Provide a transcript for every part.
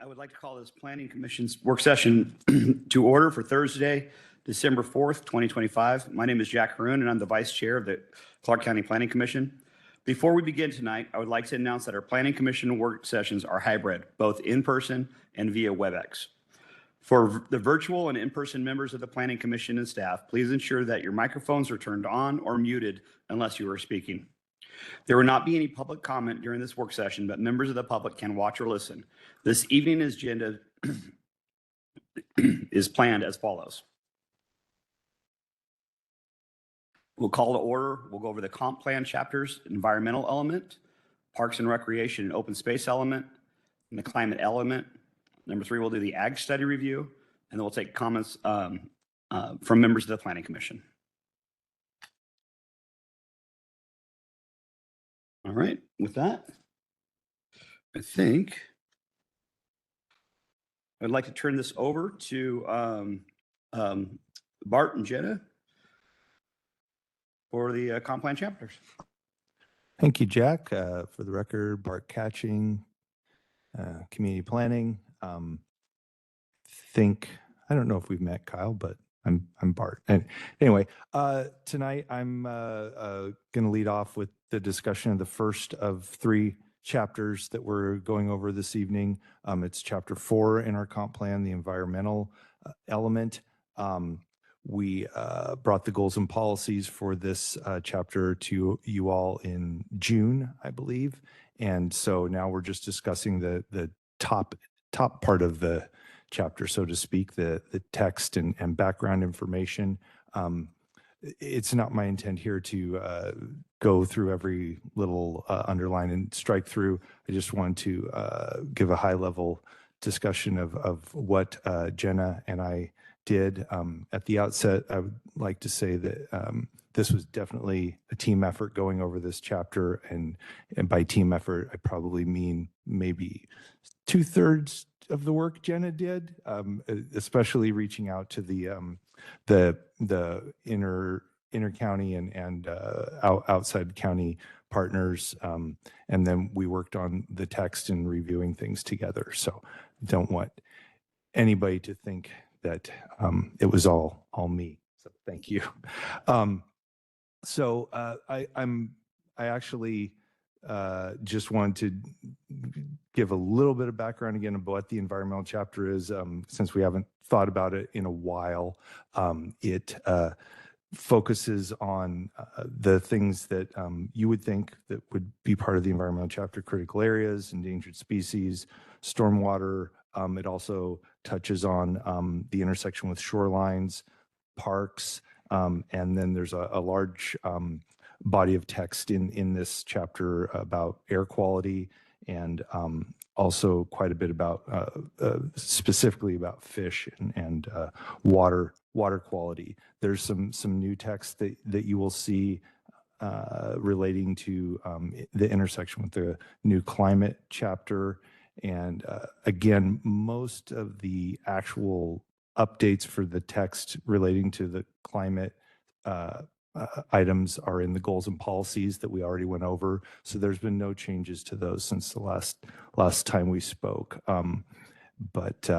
I would like to call this Planning Commission's work session to order for Thursday, December 4th, 2025. My name is Jack Haroon, and I'm the Vice Chair of the Clark County Planning Commission. Before we begin tonight, I would like to announce that our Planning Commission work sessions are hybrid, both in person and via WebEx. For the virtual and in-person members of the Planning Commission and staff, please ensure that your microphones are turned on or muted unless you are speaking. There will not be any public comment during this work session, but members of the public can watch or listen. This evening's agenda is planned as follows. We'll call to order. We'll go over the comp plan chapters, environmental element, parks and recreation and open space element, and the climate element. Number 3, we'll do the ag study review, and then we'll take comments from members of the Planning Commission. All right, with that, I think I'd like to turn this over to Bart and Jenna for the comp plan chapters. Thank you, Jack. For the record, Bart Catching, community planning. I don't know if we've met Kyle, but I'm Bart. And anyway, tonight I'm going to lead off with the discussion of the first of 3 chapters that we're going over this evening. It's chapter 4 in our comp plan, the environmental element. We brought the goals and policies for this chapter to you all in June, I believe. And so now we're just discussing the top part of the chapter, so to speak, the text and background information. It's not my intent here to go through every little underline and strike through. I just want to give a high-level discussion of what Jenna and I did. At the outset, I would like to say that this was definitely a team effort going over this chapter, and by team effort, I probably mean maybe 2/3 of the work Jenna did, especially reaching out to the inner county and outside county partners, and then we worked on the text and reviewing things together. So don't want anybody to think that it was all me. So thank you. I actually just wanted to give a little bit of background again about what the environmental chapter is, since we haven't thought about it in a while. It focuses on the things that you would think that would be part of the environmental chapter: critical areas, endangered species, stormwater. It also touches on the intersection with shorelines, parks, and then there's a large body of text in this chapter about air quality, and also quite a bit about specifically about fish and water quality. There's some new text that you will see relating to the intersection with the new climate chapter. And again, most of the actual updates for the text relating to the climate items are in the goals and policies that we already went over. So there's been no changes to those since the last time we spoke. But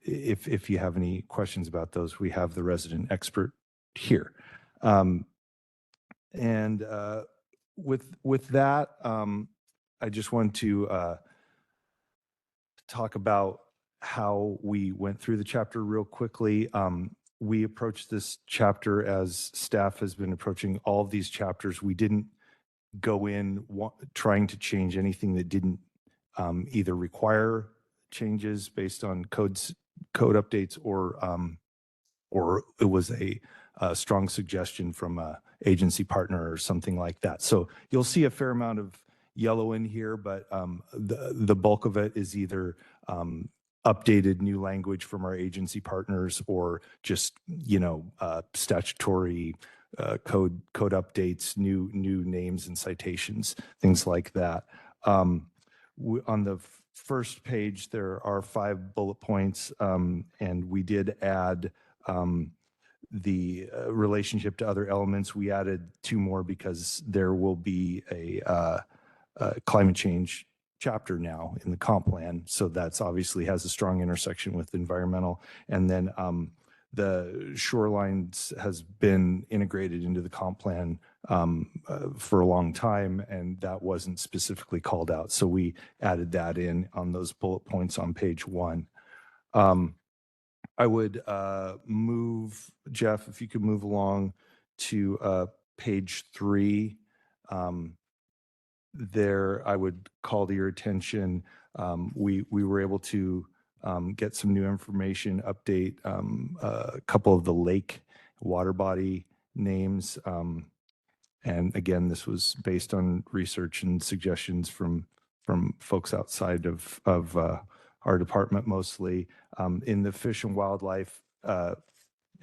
if you have any questions about those, we have the resident expert here. With that, I just want to talk about how we went through the chapter real quickly. We approached this chapter as staff has been approaching all of these chapters. We didn't go in trying to change anything that didn't either require changes based on code updates, or it was a strong suggestion from an agency partner or something like that. So you'll see a fair amount of yellow in here, but the bulk of it is either updated new language from our agency partners, or just statutory code updates, new names and citations, things like that. On the first page, there are 5 bullet points, and we did add the relationship to other elements. We added 2 more because there will be a climate change chapter now in the comp plan. So that's obviously has a strong intersection with environmental. And then the shorelines has been integrated into the comp plan for a long time, and that wasn't specifically called out. So we added that in on those bullet points on page 1. I would move, Jeff, if you could move along to page 3. There, I would call to your attention, we were able to get some new information, update a couple of the lake water body names. And again, this was based on research and suggestions from folks outside of our department mostly. In the fish and wildlife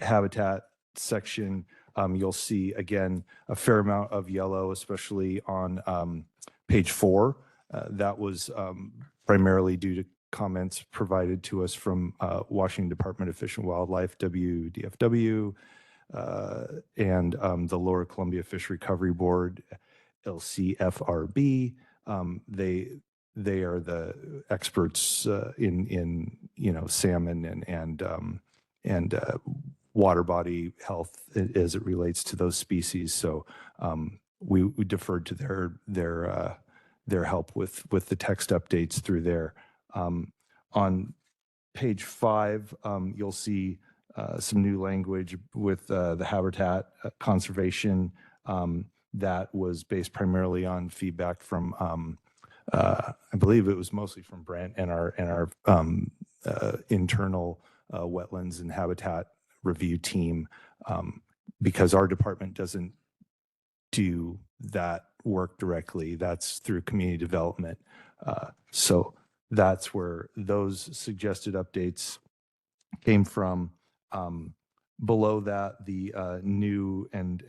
habitat section, you'll see again a fair amount of yellow, especially on page 4. That was primarily due to comments provided to us from Washington Department of Fish and Wildlife, WDFW, and the Lower Columbia Fish Recovery Board, LCFRB. They are the experts in salmon and water body health as it relates to those species. So we deferred to their help with the text updates through there. On page 5, you'll see some new language with the habitat conservation that was based primarily on feedback from I believe it was mostly from Brent and our internal wetlands and habitat review team, because our department doesn't do that work directly. That's through community development. So that's where those suggested updates came from. Below that, the new and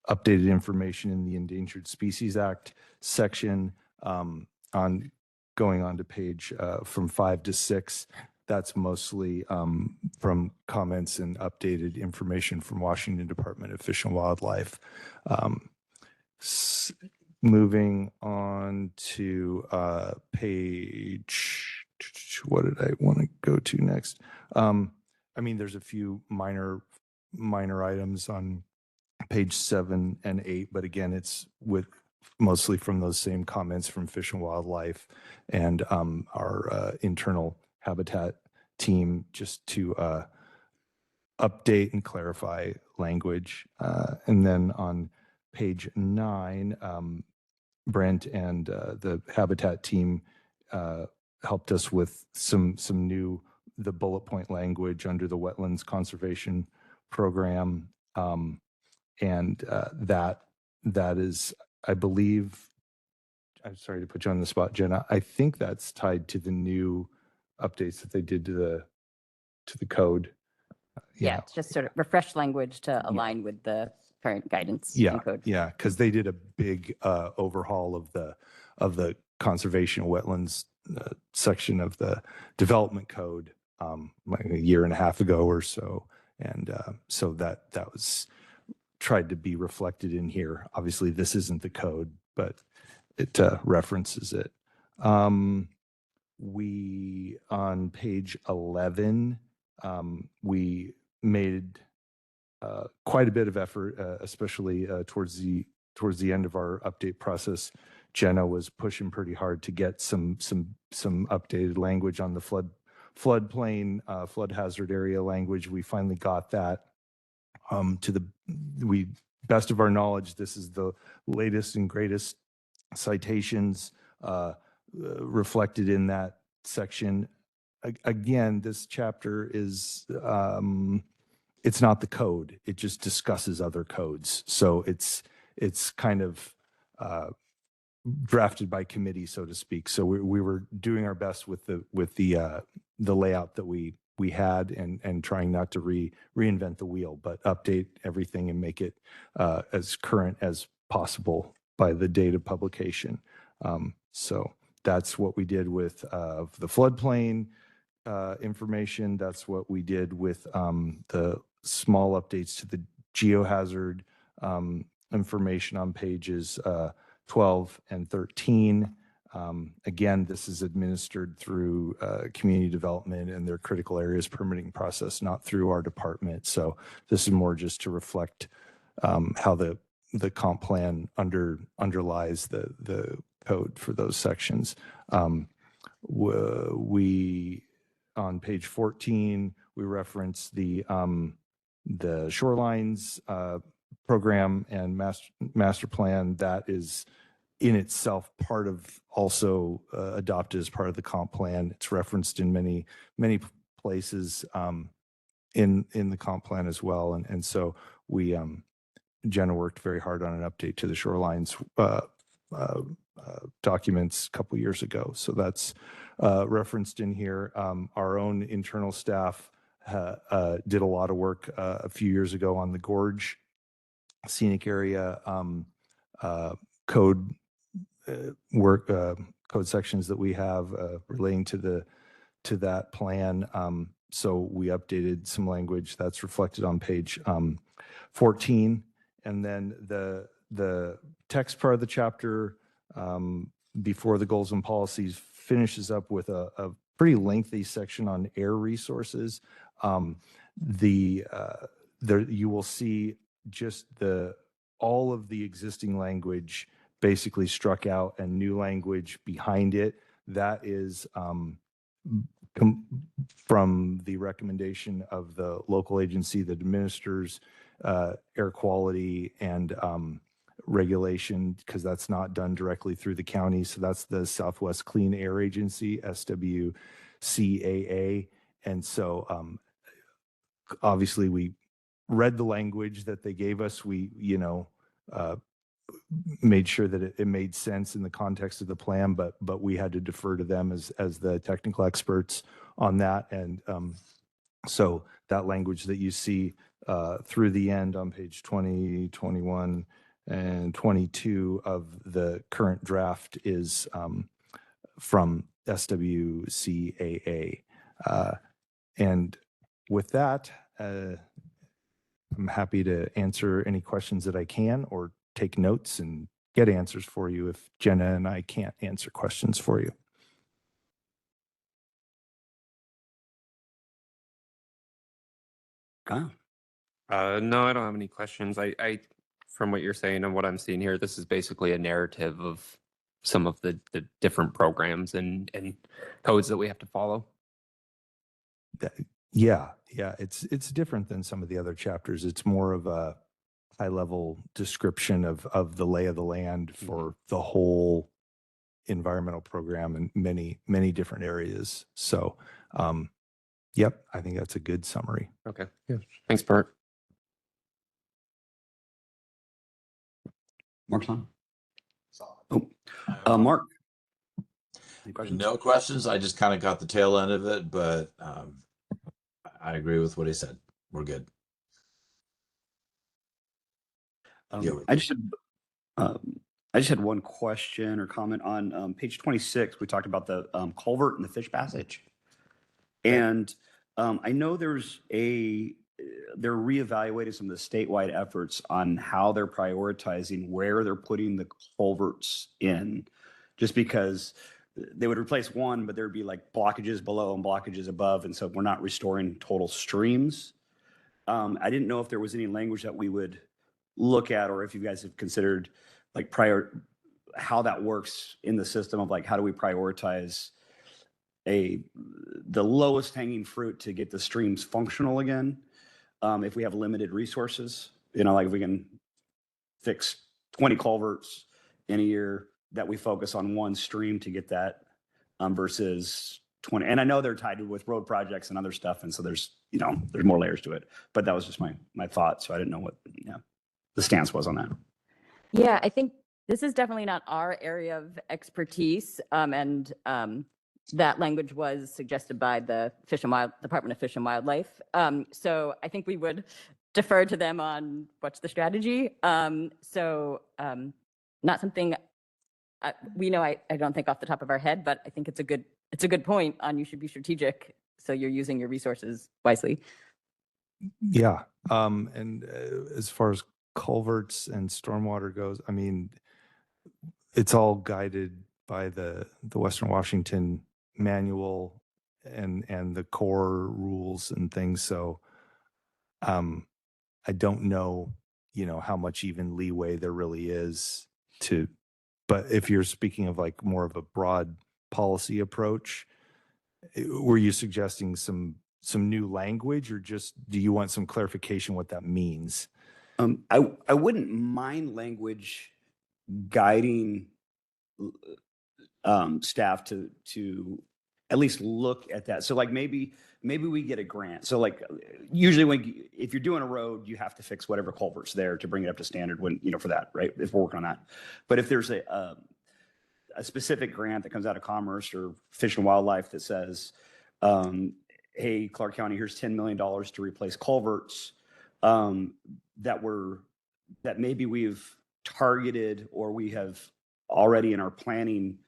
updated information in the Endangered Species Act section, on going on to page from 5 to 6. That's mostly from comments and updated information from Washington Department of Fish and Wildlife. Moving on to page, what did I want to go to next? I mean, there's a few minor items on page 7 and 8, but again, it's with mostly from those same comments from Fish and Wildlife and our internal habitat team, just to update and clarify language. And then on page 9, Brent and the habitat team helped us with some new, the bullet point language under the Wetlands Conservation Program. And that is, I believe, I'm sorry to put you on the spot, Jenna. I think that's tied to the new updates that they did to the code. Yeah, it's just sort of refresh language to align with the current guidance Yeah, and code. yeah, because they did a big overhaul of the conservation wetlands section of the development code like a year and a half ago or so, and so that was tried to be reflected in here. Obviously, this isn't the code, but it references it. We, on page 11, we made quite a bit of effort, especially towards the end of our update process. Jenna was pushing pretty hard to get some updated language on the floodplain, flood hazard area language. We finally got that. To the best of our knowledge, this is the latest and greatest citations reflected in that section. Again, this chapter is it's not the code. It just discusses other codes. So it's kind of drafted by committee, so to speak. So we were doing our best with the layout that we had and trying not to reinvent the wheel, but update everything and make it as current as possible by the date of publication. So that's what we did with the floodplain information. That's what we did with the small updates to the geohazard information on pages 12 and 13. Again, this is administered through community development and their critical areas permitting process, not through our department. So this is more just to reflect how the comp plan underlies the code for those sections. We on page 14 we reference the shorelines program and master plan that is in itself part of also adopted as part of the comp plan. It's referenced in many places in the comp plan as well, and so we Jenna worked very hard on an update to the shorelines documents a couple years ago. So that's referenced in here. Our own internal staff did a lot of work a few years ago on the Gorge scenic area code code sections that we have relating to that plan. So we updated some language that's reflected on page 14. And then the text part of the chapter before the goals and policies finishes up with a pretty lengthy section on air resources. There you will see just all of the existing language basically struck out and new language behind it. That is from the recommendation of the local agency that administers air quality and regulation, because that's not done directly through the county. So that's the Southwest Clean Air Agency, SWCAA. And so obviously we read the language that they gave us. We, made sure that it made sense in the context of the plan, but we had to defer to them as the technical experts on that. And so that language that you see through the end on page 20, 21, and 22 of the current draft is from SWCAA. And with that, I'm happy to answer any questions that I can or take notes and get answers for you if Jenna and I can't answer questions for you. Kyle? No, I don't have any questions. I from what you're saying and what I'm seeing here, this is basically a narrative of some of the different programs and codes that we have to follow. Yeah, it's different than some of the other chapters. It's more of a high-level description of the lay of the land for the whole environmental program in many different areas. So, yep, I think that's a good summary. Okay. Yeah. Thanks, Bert. Mark's on. Oh, Mark. Any questions? No questions. I just kind of got the tail end of it, but I agree with what he said. We're good. I just had one question or comment on page 26. We talked about the culvert and the fish passage, and I know they're reevaluating some of the statewide efforts on how they're prioritizing where they're putting the culverts in, just because they would replace one, but there'd be like blockages below and blockages above, and so we're not restoring total streams. I didn't know if there was any language that we would look at, or if you guys have considered like how that works in the system of like, how do we prioritize the lowest hanging fruit to get the streams functional again? If we have limited resources, like if we can fix 20 culverts in a year, that we focus on one stream to get that versus 20. And I know they're tied with road projects and other stuff. And so there's more layers to it, but that was just my thought. So I didn't know what the stance was on that. Yeah, I think this is definitely not our area of expertise. And that language was suggested by the Department of Fish and Wildlife. So I think we would defer to them on what's the strategy. Not something we know. I don't think off the top of our head, but I think it's a good point on you should be strategic, so you're using your resources wisely. Yeah, and as far as culverts and stormwater goes, I mean, it's all guided by the Western Washington manual and the core rules and things. So I don't know, how much even leeway there really is to, but if you're speaking of like more of a broad policy approach, were you suggesting some new language, or just do you want some clarification what that means? I wouldn't mind language guiding staff to at least look at that. So like maybe we get a grant. So like usually if you're doing a road, you have to fix whatever culvert's there to bring it up to standard when, for that, right? If we're working on that. But if there's a specific grant that comes out of Commerce or Fish and Wildlife that says, hey, Clark County, here's $10 million to replace culverts, that maybe we've targeted or we have already in our planning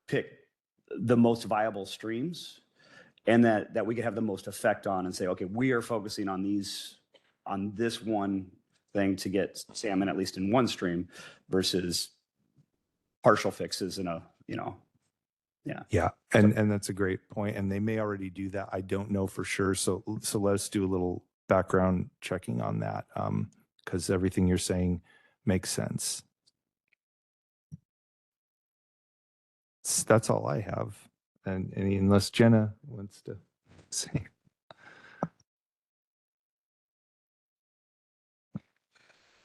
picked the most viable streams, and that we could have the most effect on and say, okay, we are focusing on this one thing to get salmon at least in one stream versus partial fixes in a, Yeah. And that's a great point. And they may already do that. I don't know for sure. So let's do a little background checking on that. Because everything you're saying makes sense. That's all I have. And unless Jenna wants to say.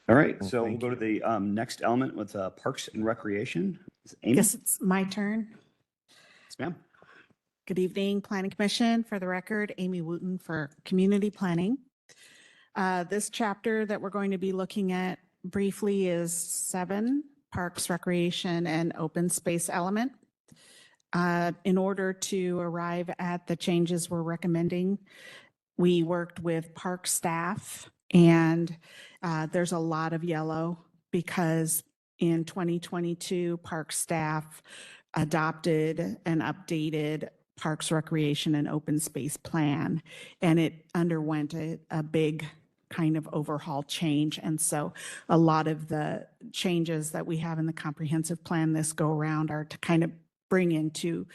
All right, Well, so we'll thank go to the next element with Parks and Recreation. Amy? Guess it's my turn. Yes, ma'am. Good evening, Planning Commission. For the record, Amy Wooten for Community Planning. This chapter that we're going to be looking at briefly is 7, Parks, Recreation, and Open Space Element. In order to arrive at the changes we're recommending, we worked with park staff, and there's a lot of yellow because in 2022, park staff adopted an updated Parks, Recreation, and Open Space Plan, and it underwent a big kind of overhaul change. And so a lot of the changes that we have in the comprehensive plan this go around are to kind of bring into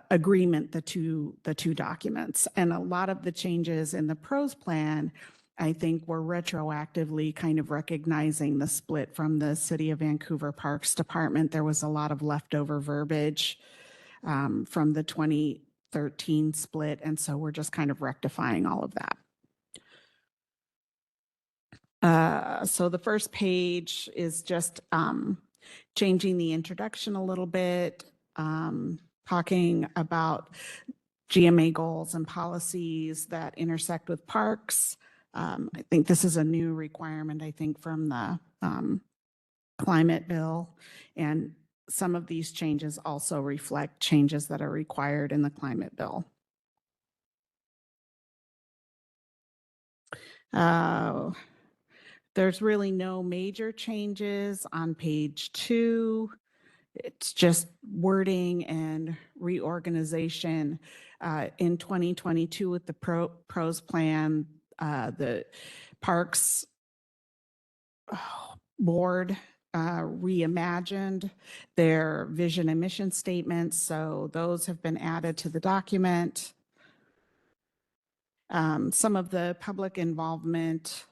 agreement the two documents. And a lot of the changes in the pros plan, I think, were retroactively kind of recognizing the split from the City of Vancouver Parks Department. There was a lot of leftover verbiage from the 2013 split. And so we're just kind of rectifying all of that. So the first page is just changing the introduction a little bit, talking about GMA goals and policies that intersect with parks. I think this is a new requirement, from the climate bill. And some of these changes also reflect changes that are required in the climate bill. There's really no major changes on page 2. It's just wording and reorganization. In 2022 with the pros plan, the Parks Board reimagined their vision and mission statements. So those have been added to the document. Some of the public involvement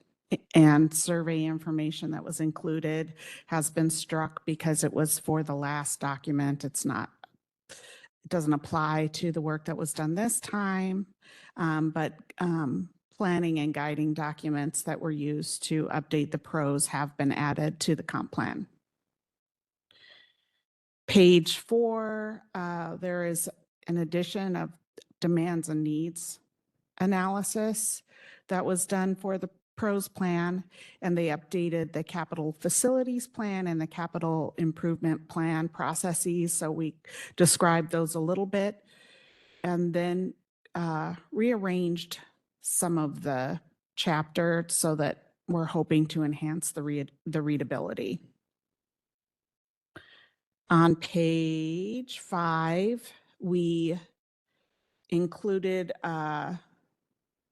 and survey information that was included has been struck because it was for the last document. It doesn't apply to the work that was done this time, but planning and guiding documents that were used to update the pros have been added to the comp plan. Page 4, there is an addition of demands and needs analysis that was done for the pros plan, and they updated the capital facilities plan and the capital improvement plan processes. So we described those a little bit and then rearranged some of the chapter so that we're hoping to enhance the readability. On page 5, we included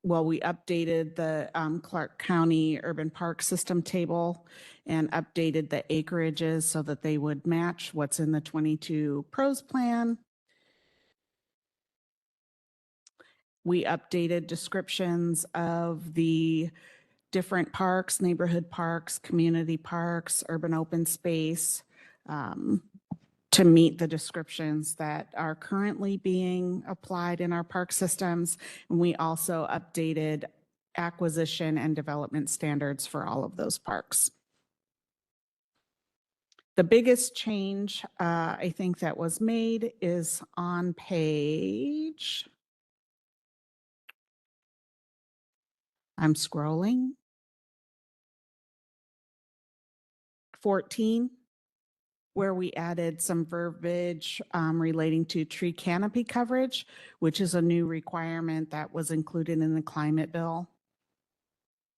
well, we updated the Clark County Urban Park System table and updated the acreages so that they would match what's in the 22 pros plan. We updated descriptions of the different parks, neighborhood parks, community parks, urban open space, to meet the descriptions that are currently being applied in our park systems. And we also updated acquisition and development standards for all of those parks. The biggest change, I think, that was made is on page, I'm scrolling, 14, where we added some verbiage relating to tree canopy coverage, which is a new requirement that was included in the climate bill.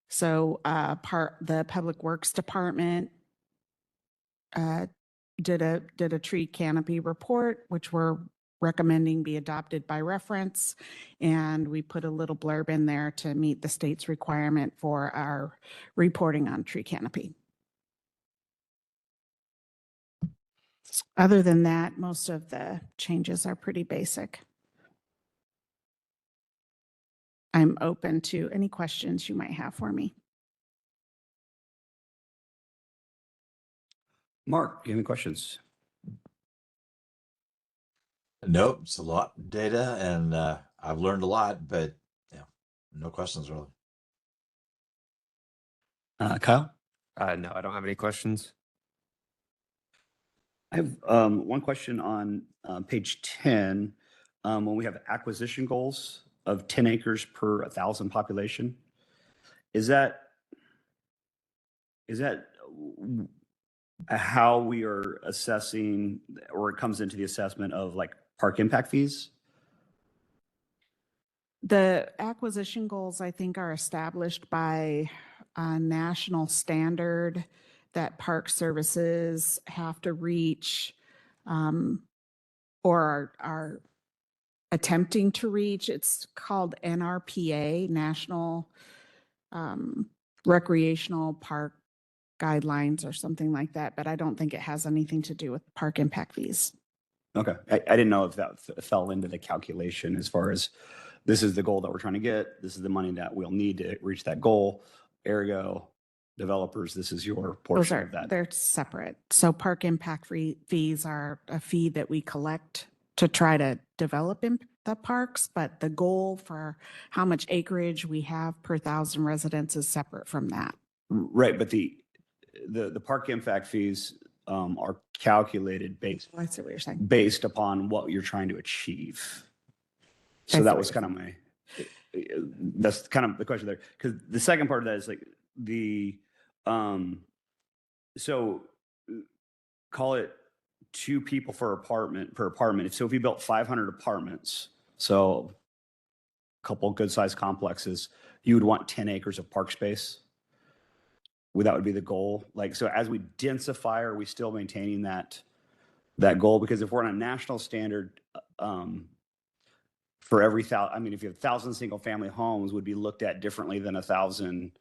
So the Public Works Department did a tree canopy report, which we're recommending be adopted by reference. And we put a little blurb in there to meet the state's requirement for our reporting on tree canopy. Other than that, most of the changes are pretty basic. I'm open to any questions you might have for me. Mark, do you have any questions? Nope, it's a lot of data, and I've learned a lot, but yeah, no questions really. Kyle? No, I don't have any questions. I have one question on page 10. When we have acquisition goals of 10 acres per 1,000 population, is that how we are assessing, or it comes into the assessment of like park impact fees? The acquisition goals, I think, are established by a national standard that park services have to reach or are attempting to reach. It's called NRPA, National Recreational Park Guidelines or something like that, but I don't think it has anything to do with park impact fees. Okay, I didn't know if that fell into the calculation as far as this is the goal that we're trying to get, this is the money that we'll need to reach that goal, ergo developers, this is your Those portion are, of that. they're separate. So park impact fees are a fee that we collect to try to develop in the parks, but the goal for how much acreage we have per 1,000 residents is separate from that. Right, but the park impact fees are calculated I see what you're saying. based upon what you're trying to achieve. I So see that what was you're kind of that's kind of the question there. Because the second part of that is like so call it 2 people per apartment. So if you built 500 apartments, so a couple good sized complexes, you would want 10 acres of park space. That would be the goal. Like, so as we densify, are we still maintaining that goal? Because if we're on a national standard, for every thousand, I mean, if you have 1,000 single family homes, would be looked at differently than 1,000.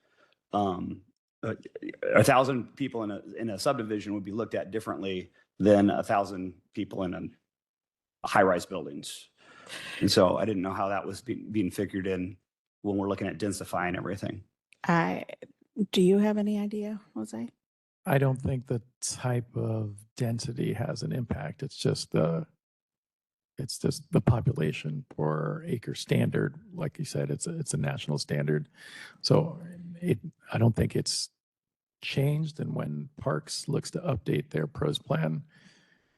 1,000 people in a subdivision would be looked at differently than 1,000 people in high rise buildings. And so I didn't know how that was being figured in when we're looking at densifying everything. Do you have any idea, Jose? I don't think the type of density has an impact. It's just the population per acre standard. Like you said, it's a national standard. So I don't think it's changed. And when Parks looks to update their pros plan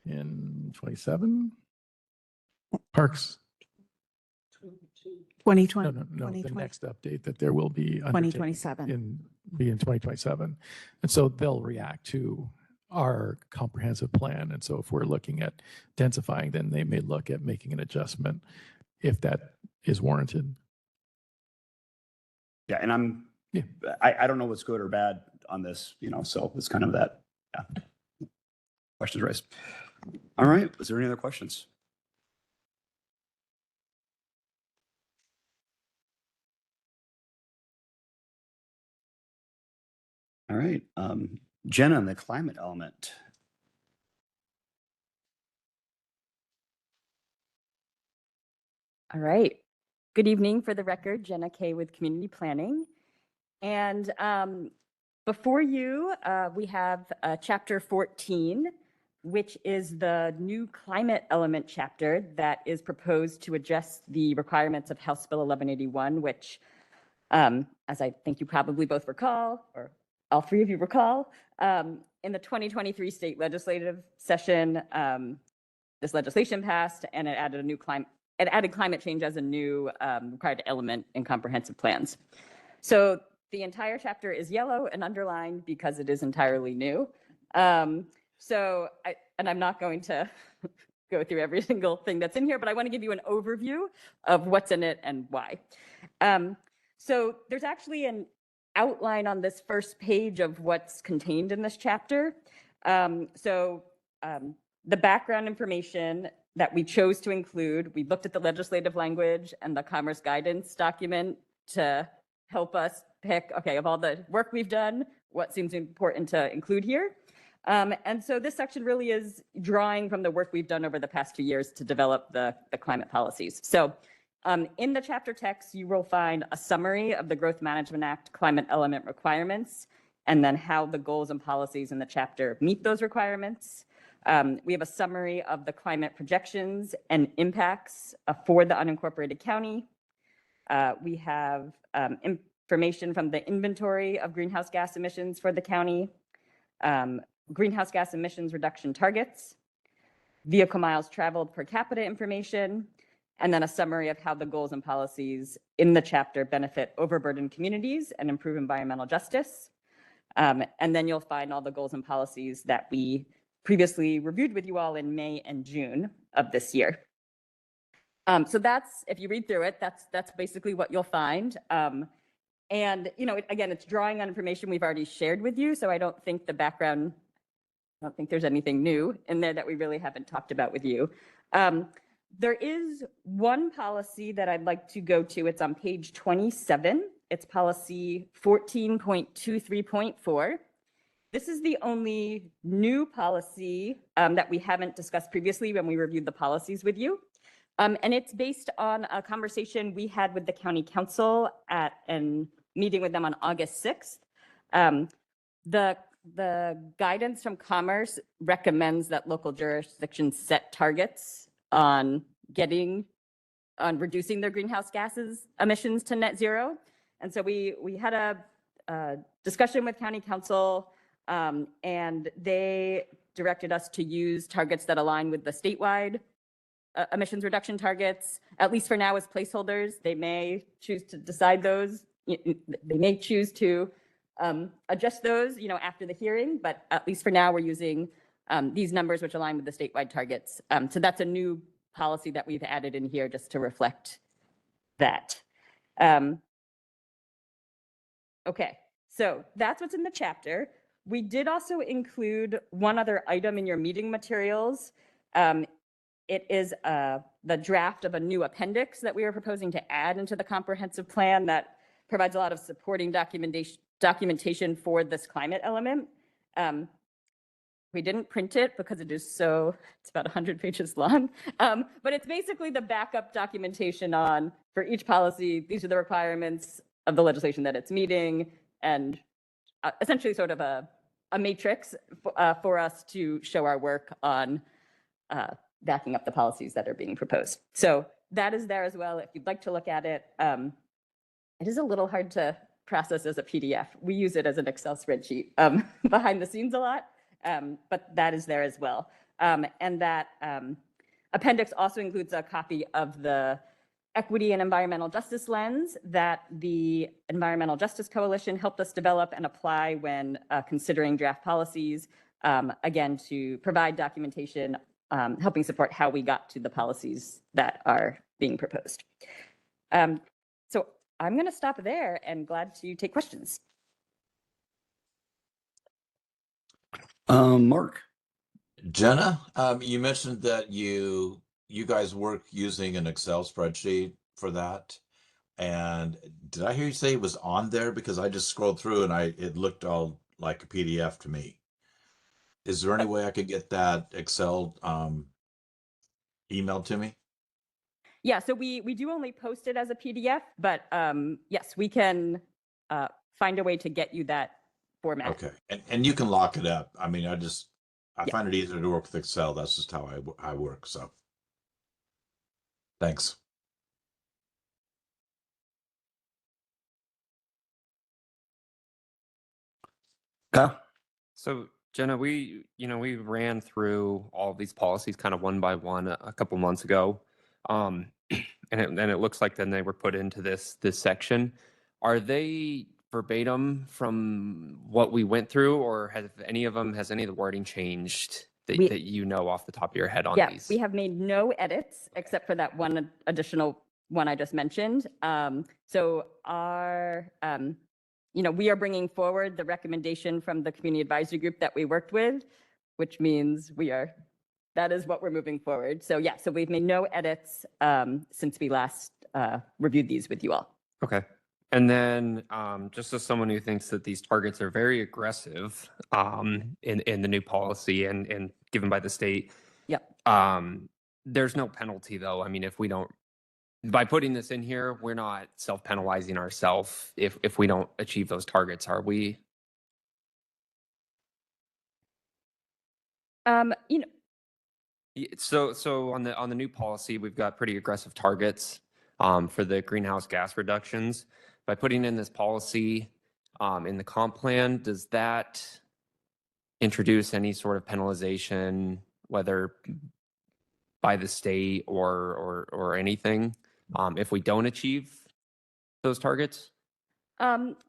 in 27, Parks, 2020, no, the 2020, next update that there will be 2027. in 2027. And so they'll react to our comprehensive plan. And so if we're looking at densifying, then they may look at making an adjustment if that is warranted. Yeah. And I don't know what's good or bad on this, so it's kind of that. Yeah. Questions raised. All right. Is there any other questions? All right. Jenna, on the climate element. All right. Good evening. For the record, Jenna Kay with Community Planning. And before you, we have Chapter 14, which is the new climate element chapter that is proposed to address the requirements of House Bill 1181, which, as I think you probably both recall, or all three of you recall, in the 2023 state legislative session, this legislation passed and it added a new climate change as a new required element in comprehensive plans. So the entire chapter is yellow and underlined because it is entirely new. I'm not going to go through every single thing that's in here, but I want to give you an overview of what's in it and why. So there's actually an outline on this first page of what's contained in this chapter. The background information that we chose to include, we looked at the legislative language and the Commerce guidance document to help us pick, okay, of all the work we've done, what seems important to include here. And so this section really is drawing from the work we've done over the past 2 years to develop the climate policies. So in the chapter text, you will find a summary of the Growth Management Act climate element requirements, and then how the goals and policies in the chapter meet those requirements. We have a summary of the climate projections and impacts for the unincorporated county. We have information from the inventory of greenhouse gas emissions for the county, greenhouse gas emissions reduction targets, vehicle miles traveled per capita information, and then a summary of how the goals and policies in the chapter benefit overburdened communities and improve environmental justice. And then you'll find all the goals and policies that we previously reviewed with you all in May and June of this year. So that's, if you read through it, that's basically what you'll find. And, you know, again, it's drawing on information we've already shared with you. So I don't think there's anything new in there that we really haven't talked about with you. There is one policy that I'd like to go to. It's on page 27. It's policy 14.23.4. This is the only new policy that we haven't discussed previously when we reviewed the policies with you. And it's based on a conversation we had with the county council at a meeting with them on August 6th. The guidance from Commerce recommends that local jurisdictions set targets on reducing their greenhouse gases emissions to net zero. And so we had a discussion with county council, and they directed us to use targets that align with the statewide emissions reduction targets, at least for now, as placeholders. They may choose to decide those. They may choose to adjust those, after the hearing, but at least for now, we're using these numbers which align with the statewide targets. So that's a new policy that we've added in here just to reflect that. Okay, so that's what's in the chapter. We did also include one other item in your meeting materials. It is the draft of a new appendix that we are proposing to add into the comprehensive plan that provides a lot of supporting documentation for this climate element. We didn't print it because it's about 100 pages long, but it's basically the backup documentation for each policy. These are the requirements of the legislation that it's meeting, and essentially sort of a matrix for us to show our work on backing up the policies that are being proposed. So that is there as well if you'd like to look at it. It is a little hard to process as a PDF. We use it as an Excel spreadsheet behind the scenes a lot, but that is there as well. And that appendix also includes a copy of the equity and environmental justice lens that the Environmental Justice Coalition helped us develop and apply when considering draft policies, again, to provide documentation, helping support how we got to the policies that are being proposed. So I'm going to stop there and glad to take questions. Mark. Jenna, you mentioned that you guys work using an Excel spreadsheet for that. And did I hear you say it was on there? Because I just scrolled through and it looked all like a PDF to me. Is there any way I could get that Excel emailed to me? Yeah, so we do only post it as a PDF, but yes, we can find a way to get you that format. Okay, and you can lock it up. I mean, I Yeah. find it easier to work with Excel. That's just how I work. So, thanks. Kyle? So Jenna, we ran through all of these policies kind of one by one a couple months ago. And it looks like then they were put into this section. Are they verbatim from what we went through, or has any of the wording changed that you know off the top of your head on Yeah, these? we have made no edits except for that one additional one I just mentioned. So our, we are bringing forward the recommendation from the community advisory group that we worked with, which means that is what we're moving forward. So yeah, so we've made no edits since we last reviewed these with you all. Okay. And then just as someone who thinks that these targets are very aggressive in the new policy and given by the state, Yep. There's no penalty though. I mean, if we don't, by putting this in here, we're not self-penalizing ourselves if we don't achieve those targets, are we? So on the new policy, we've got pretty aggressive targets for the greenhouse gas reductions. By putting in this policy in the comp plan, does that introduce any sort of penalization, whether by the state or anything, if we don't achieve those targets?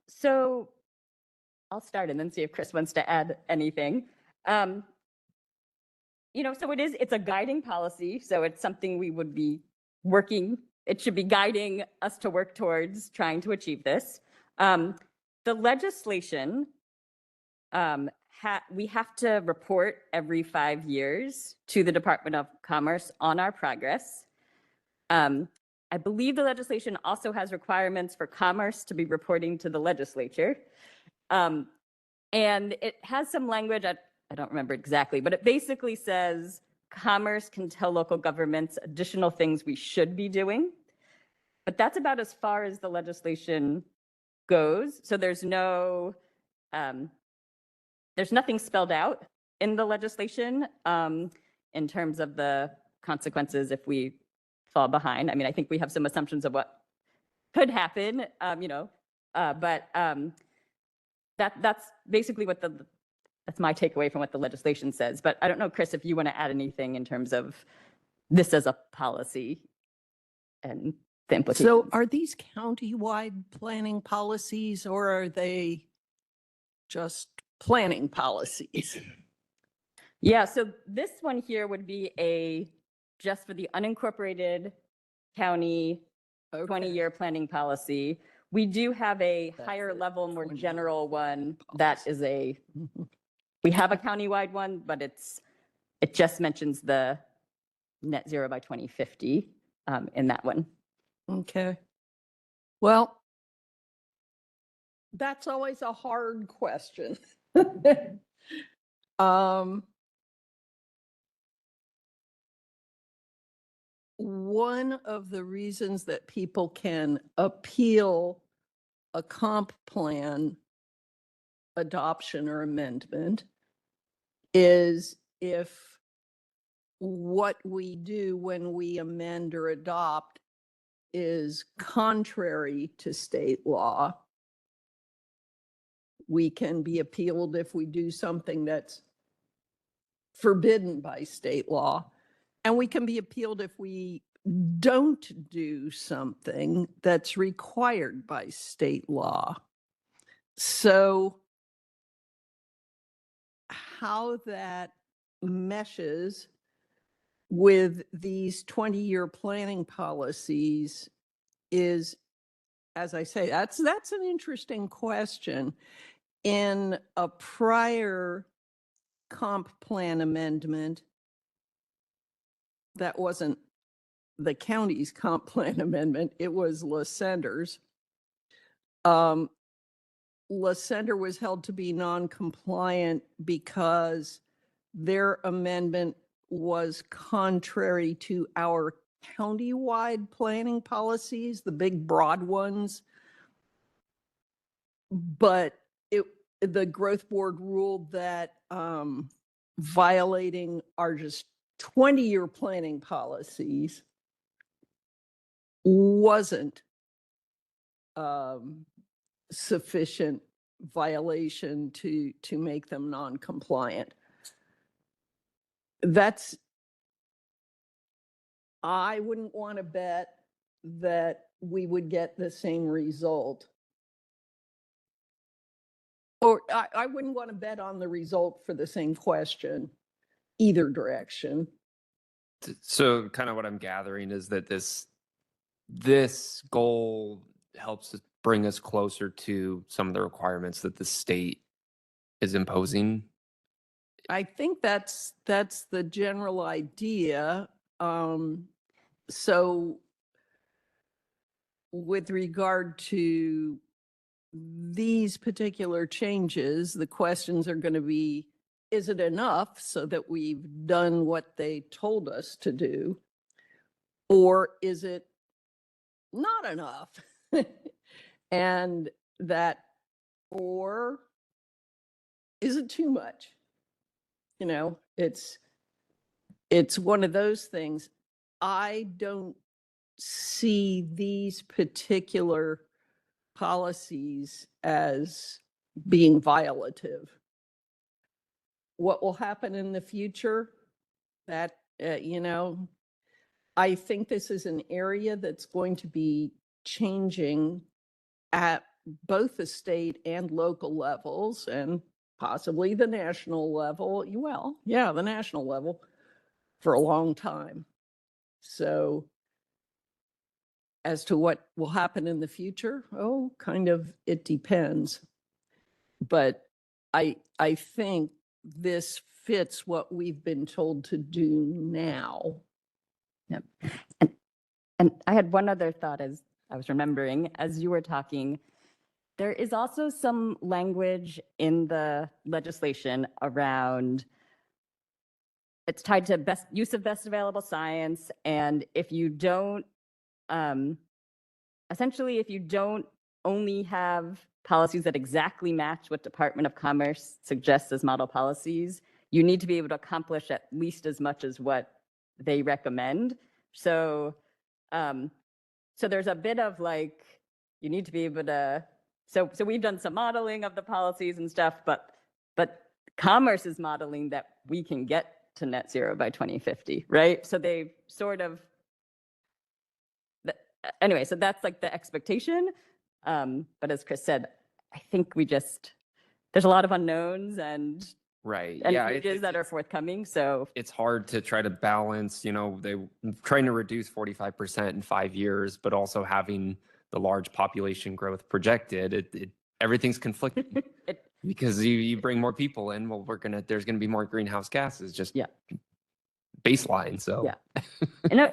So I'll start and then see if Chris wants to add anything. So it's a guiding policy. So it's something we would be working, it should be guiding us to work towards trying to achieve this. The legislation, we have to report every 5 years to the Department of Commerce on our progress. I believe the legislation also has requirements for Commerce to be reporting to the legislature. And it has some language, I don't remember exactly, but it basically says Commerce can tell local governments additional things we should be doing. But that's about as far as the legislation goes. So there's nothing spelled out in the legislation in terms of the consequences if we fall behind. I mean, I think we have some assumptions of what could happen, but that's basically that's my takeaway from what the legislation says. But I don't know, Chris, if you want to add anything in terms of this as a policy and the implications. So are these county-wide planning policies, or are they just planning policies? Yeah, so this one here would be just for the unincorporated county 20-year planning policy. We do have a higher level, more general one that is we have a countywide one, but it just mentions the net zero by 2050 in that one. Okay. Well, that's always a hard question. One of the reasons that people can appeal a comp plan adoption or amendment is if what we do when we amend or adopt is contrary to state law. We can be appealed if we do something that's forbidden by state law. And we can be appealed if we don't do something that's required by state law. So how that meshes with these 20-year planning policies is, as I say, that's an interesting question. In a prior comp plan amendment, that wasn't the county's comp plan amendment, it was LaSender's. La Center was held to be non-compliant because their amendment was contrary to our county-wide planning policies, the big broad ones. But the growth board ruled that violating our just 20-year planning policies wasn't sufficient violation to make them non-compliant. I wouldn't want to bet that we would get the same result. Or I wouldn't want to bet on the result for the same question, either direction. So kind of what I'm gathering is that this goal helps us bring us closer to some of the requirements that the state is imposing. I think that's the general idea. So with regard to these particular changes, the questions are going to be, is it enough so that we've done what they told us to do? Or is it not enough? And that, or is it too much? You know, it's one of those things. I don't see these particular policies as being violative. What will happen in the future? That, you know, I think this is an area that's going to be changing at both the state and local levels, and possibly the national level. Well, yeah, the national level for a long time. So as to what will happen in the future, kind of, it depends. But I think this fits what we've been told to do now. Yep. And I had one other thought as I was remembering, as you were talking, there is also some language in the legislation around, it's tied to best use of best available science. And if you don't, essentially, if you don't only have policies that exactly match what Department of Commerce suggests as model policies, you need to be able to accomplish at least as much as what they recommend. So, so there's a bit of like, you need to be able to, so we've done some modeling of the policies and stuff, but Commerce is modeling that we can get to net zero by 2050, right? So they've sort of, anyway, so that's like the expectation. But as Chris said, I think there's a lot of unknowns and Right. and Yeah. changes that are forthcoming. So It's hard to try to balance, they trying to reduce 45% in 5 years, but also having the large population growth projected. Everything's conflicting because you bring more people in. Well, there's gonna be more greenhouse gases, just baseline. So yeah,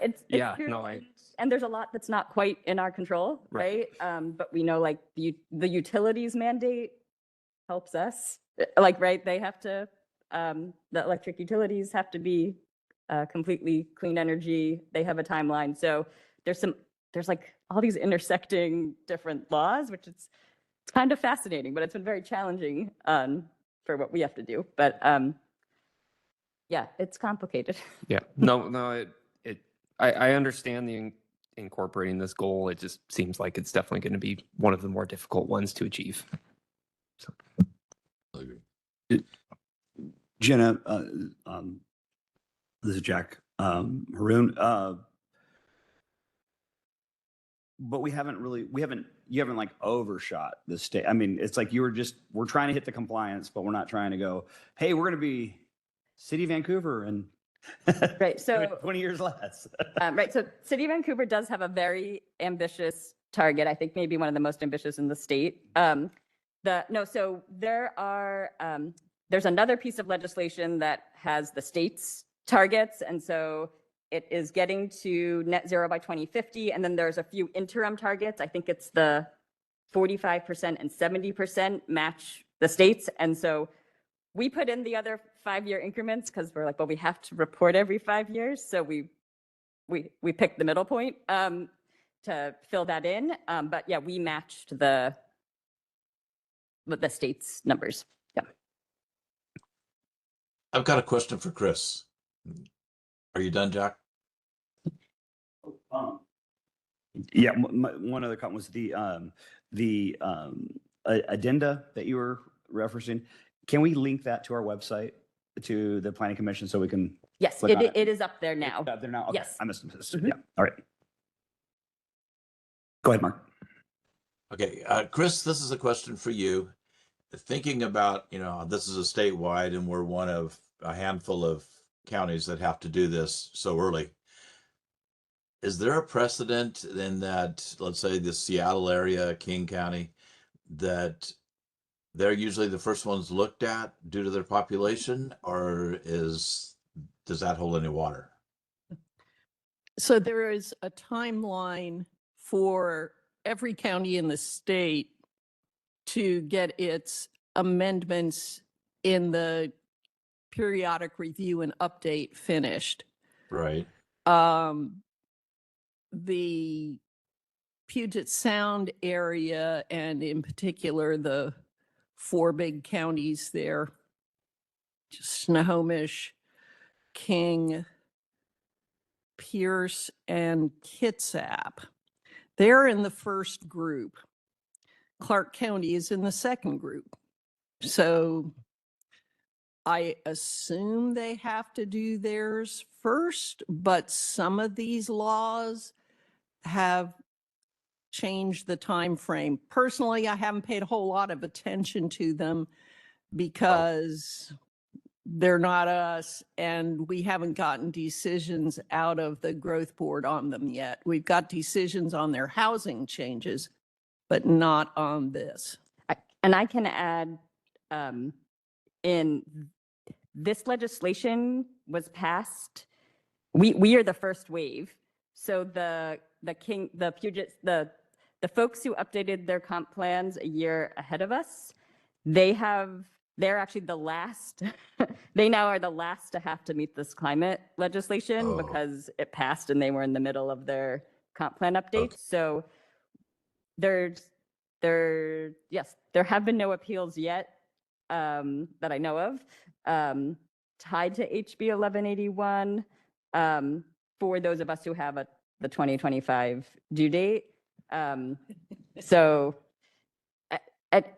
it's Yeah, true. no, and there's a lot that's not quite in our control, right? But we know like the utilities mandate helps us. Like, right, they have to, the electric utilities have to be completely clean energy. They have a timeline. So there's like all these intersecting different laws, which it's kind of fascinating, but it's been very challenging for what we have to do. But yeah, it's complicated. yeah, no, I understand incorporating this goal. It just seems like it's definitely going to be one of the more difficult ones to achieve. So. Jenna, this is Jack Haroon. But you haven't like overshot the state. I mean, it's like we're trying to hit the compliance, but we're not trying to go, hey, we're going to be City of Vancouver and Right. So 20 years less. right. So City of Vancouver does have a very ambitious target. I think maybe one of the most ambitious in the state. So there's another piece of legislation that has the state's targets. And so it is getting to net zero by 2050. And then there's a few interim targets. I think it's the 45% and 70% match the states. And so we put in the other 5-year increments because we're like, well, we have to report every 5 years. So we picked the middle point to fill that in. But yeah, we matched the state's numbers. Yeah. I've got a question for Chris. Are you done, Jack? Yeah, one other comment was the addenda that you were referencing. Can we link that to our website, to the Planning Commission, so we can? Yes, click on it is up there now. It's up there now? Okay, Yes. I missed this. Mhm. Yeah, all right. Go ahead, Mark. Okay, Chris, this is a question for you. Thinking about, this is a statewide and we're one of a handful of counties that have to do this so early. Is there a precedent in that, let's say the Seattle area, King County, that they're usually the first ones looked at due to their population, or does that hold any water? So there is a timeline for every county in the state to get its amendments in the periodic review and update finished. Right. The Puget Sound area, and in particular, the 4 big counties there, Snohomish, King, Pierce, and Kitsap. They're in the first group. Clark County is in the second group. So I assume they have to do theirs first, but some of these laws have changed the time frame. Personally, I haven't paid a whole lot of attention to them because they're not us, and we haven't gotten decisions out of the growth board on them yet. We've got decisions on their housing changes, but not on this. And I can add, in this legislation was passed, we are the first wave. So the folks who updated their comp plans a year ahead of us, they're actually the last, they now are the last to have to meet this climate legislation because it passed and they were in the middle of their comp plan updates. So there have been no appeals yet that I know of tied to HB 1181 for those of us who have the 2025 due date. So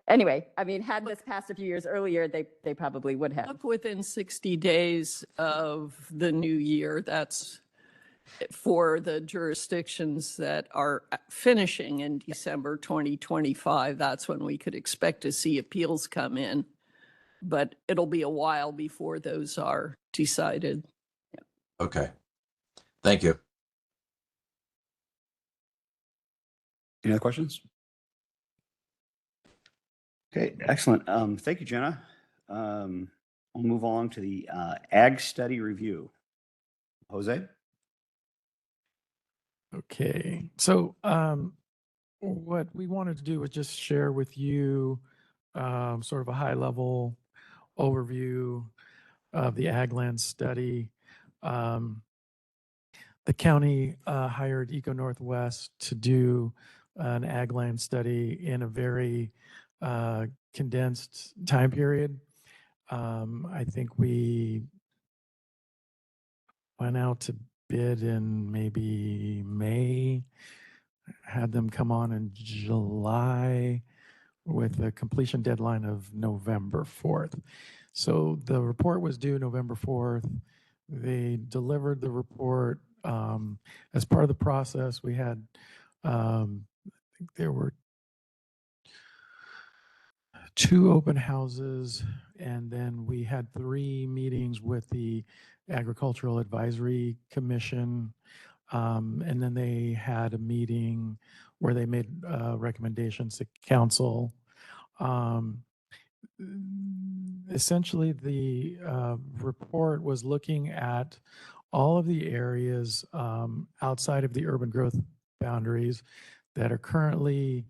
anyway, I mean, had this passed a few years earlier, they probably would have. Up within 60 days of the new year, that's for the jurisdictions that are finishing in December 2025. That's when we could expect to see appeals come in. But it'll be a while before those are decided. Okay. Thank you. Any other questions? Okay, excellent. Thank you, Jenna. We'll move on to the Ag Study Review. Jose? Okay, so what we wanted to do was just share with you sort of a high-level overview of the ag land study. The county hired Eco Northwest to do an ag land study in a very condensed time period. I think we went out to bid in maybe May, had them come on in July with a completion deadline of November 4th. So the report was due November 4th. They delivered the report. As part of the process, we had, I think there were 2 open houses, and then we had 3 meetings with the Agricultural Advisory Commission. And then they had a meeting where they made recommendations to council. Essentially, the report was looking at all of the areas outside of the urban growth boundaries that are currently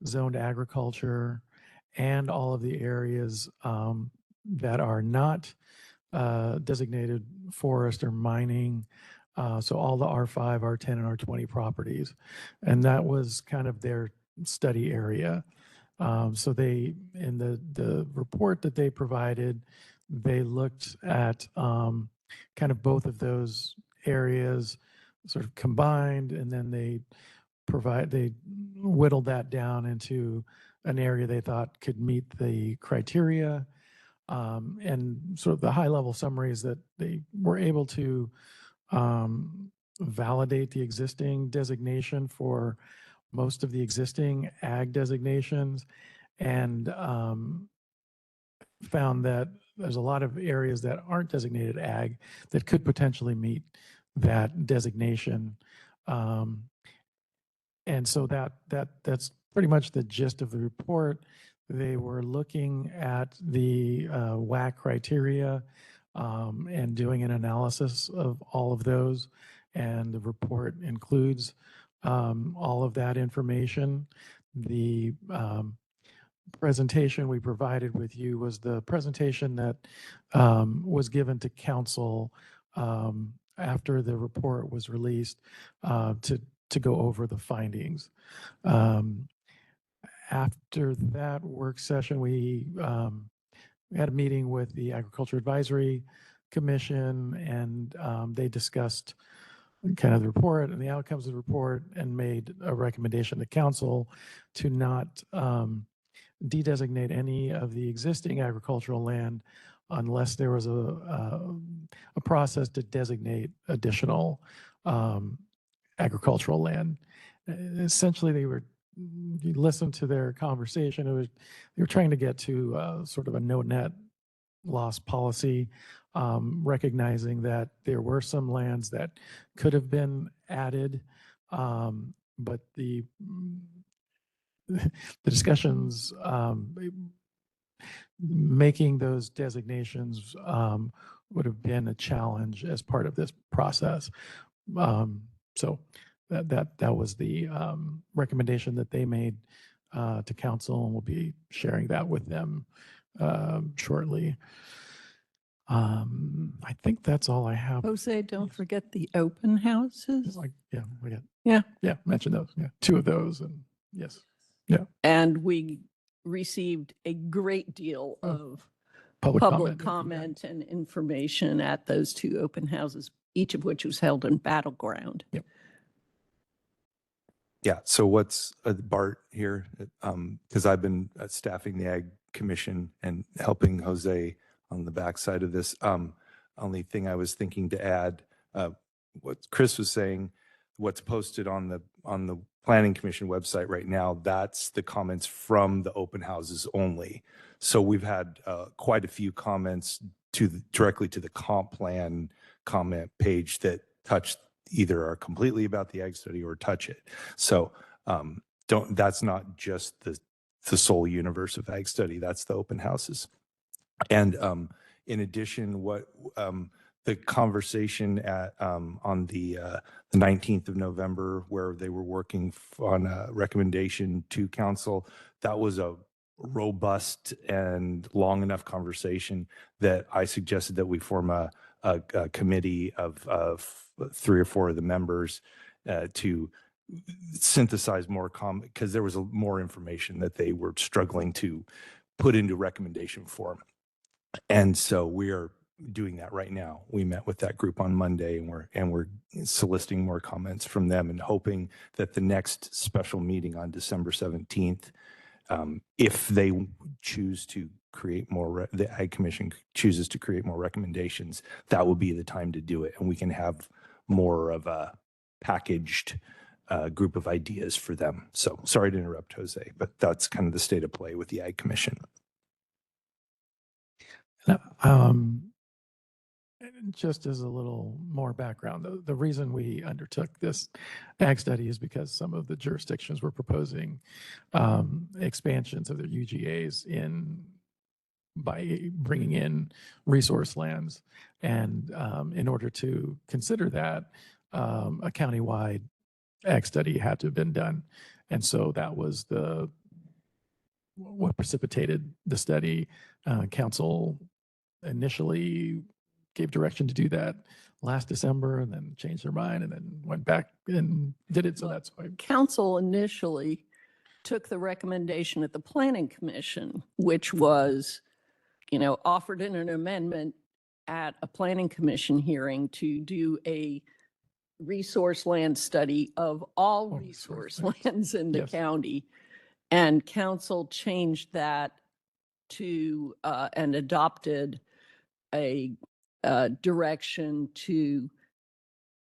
zoned agriculture and all of the areas that are not designated forest or mining. So all the R5, R10, and R20 properties. And that was kind of their study area. So they, in the report that they provided, they looked at kind of both of those areas sort of combined, and then they whittled that down into an area they thought could meet the criteria. And sort of the high level summary is that they were able to validate the existing designation for most of the existing ag designations, and found that there's a lot of areas that aren't designated ag that could potentially meet that designation. And so that's pretty much the gist of the report. They were looking at the WAC criteria and doing an analysis of all of those. And the report includes all of that information. The presentation we provided with you was the presentation that was given to council after the report was released to go over the findings. After that work session, we had a meeting with the Agriculture Advisory Commission, and they discussed kind of the report and the outcomes of the report and made a recommendation to council to not de-designate any of the existing agricultural land unless there was a process to designate additional agricultural land. Essentially, you listen to their conversation. They were trying to get to sort of a no net loss policy, recognizing that there were some lands that could have been added, but the discussions making those designations would have been a challenge as part of this process. So that was the recommendation that they made to council, and we'll be sharing that with them shortly. I think that's all I have. Jose, don't forget the open houses. Yeah, mention those. Yeah, 2 of those, and yes. And we received a great deal of public comment and information at those 2 open houses, each of which was held in Battleground. Yep. Yeah. So what's Bart here? Because I've been staffing the Ag Commission and helping Jose on the backside of this. Only thing I was thinking to add, what Chris was saying, what's posted on the Planning Commission website right now, that's the comments from the open houses only. So we've had quite a few comments directly to the comp plan comment page that touch either are completely about the ag study or touch it. So that's not just the sole universe of ag study, that's the open houses. And in addition, what the conversation on the 19th of November, where they were working on a recommendation to council, that was a robust and long enough conversation that I suggested that we form a committee of 3 or 4 of the members to synthesize more comment, because there was more information that they were struggling to put into recommendation form. And so we are doing that right now. We met with that group on Monday, and we're soliciting more comments from them and hoping that the next special meeting on December 17th, if they choose to create more, the Ag Commission chooses to create more recommendations, that will be the time to do it. And we can have more of a packaged group of ideas for them. So sorry to interrupt, Jose, but that's kind of the state of play with the Ag Commission. Just as a little more background, the reason we undertook this ag study is because some of the jurisdictions were proposing expansions of their UGAs by bringing in resource lands. And in order to consider that, a countywide ag study had to have been done. And so that was the what precipitated the study. Council initially gave direction to do that last December and then changed their mind and then went back and did it. So Well, that's why. Council initially took the recommendation at the Planning Commission, which was, offered in an amendment at a Planning Commission hearing to do a resource land study of all All resource resource lands. lands in the Yes. county. And council changed that to, and adopted a direction to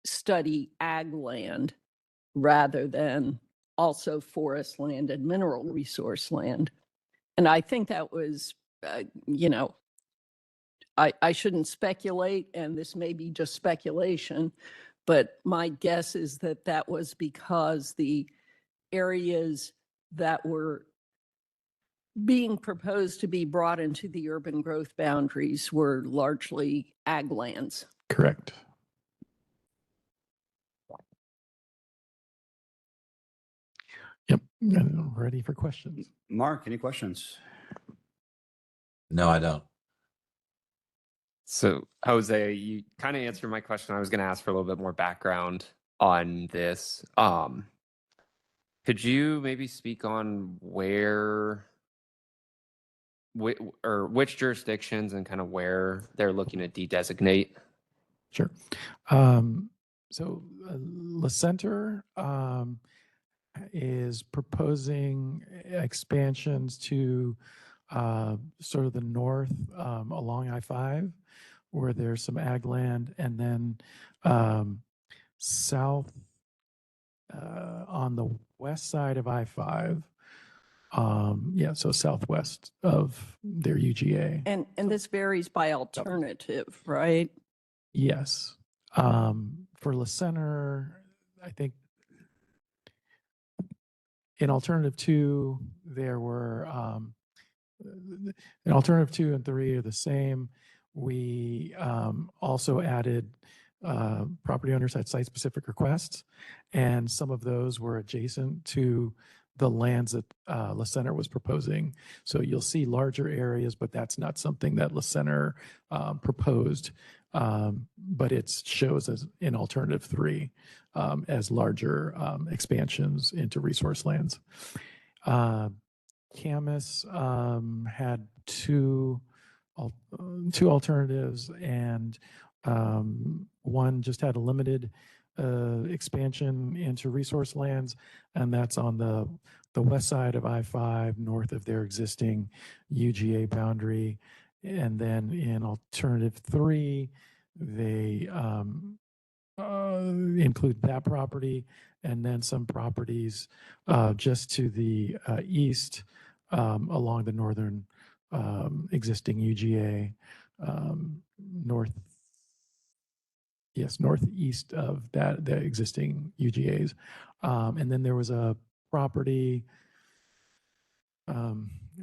study ag land rather than also forest land and mineral resource land. And I think that was, I shouldn't speculate, and this may be just speculation, but my guess is that that was because the areas that were being proposed to be brought into the urban growth boundaries were largely ag lands. Correct. Yep. And I'm ready for questions. Mark, any questions? No, I don't. So, Jose, you kind of answered my question. I was going to ask for a little bit more background on this. Could you maybe speak on or which jurisdictions and kind of where they're looking to de-designate? Sure. So La Center is proposing expansions to sort of the north along I-5, where there's some ag land, and then south on the west side of I-5. So southwest of their UGA. And this varies by alternative, right? Yes. For La Center, I think in alternative 2, there were, in alternative 2 and 3 are the same. We also added property owners had site-specific requests, and some of those were adjacent to the lands that La Center was proposing. So you'll see larger areas, but that's not something that La Center proposed. But it shows as in alternative 3 as larger expansions into resource lands. Camas had two alternatives, and one just had a limited expansion into resource lands, and that's on the west side of I-5, north of their existing UGA boundary. And then in alternative 3, they include that property and then some properties just to the east along the northern existing UGA, northeast of the existing UGAs. And then there was a property,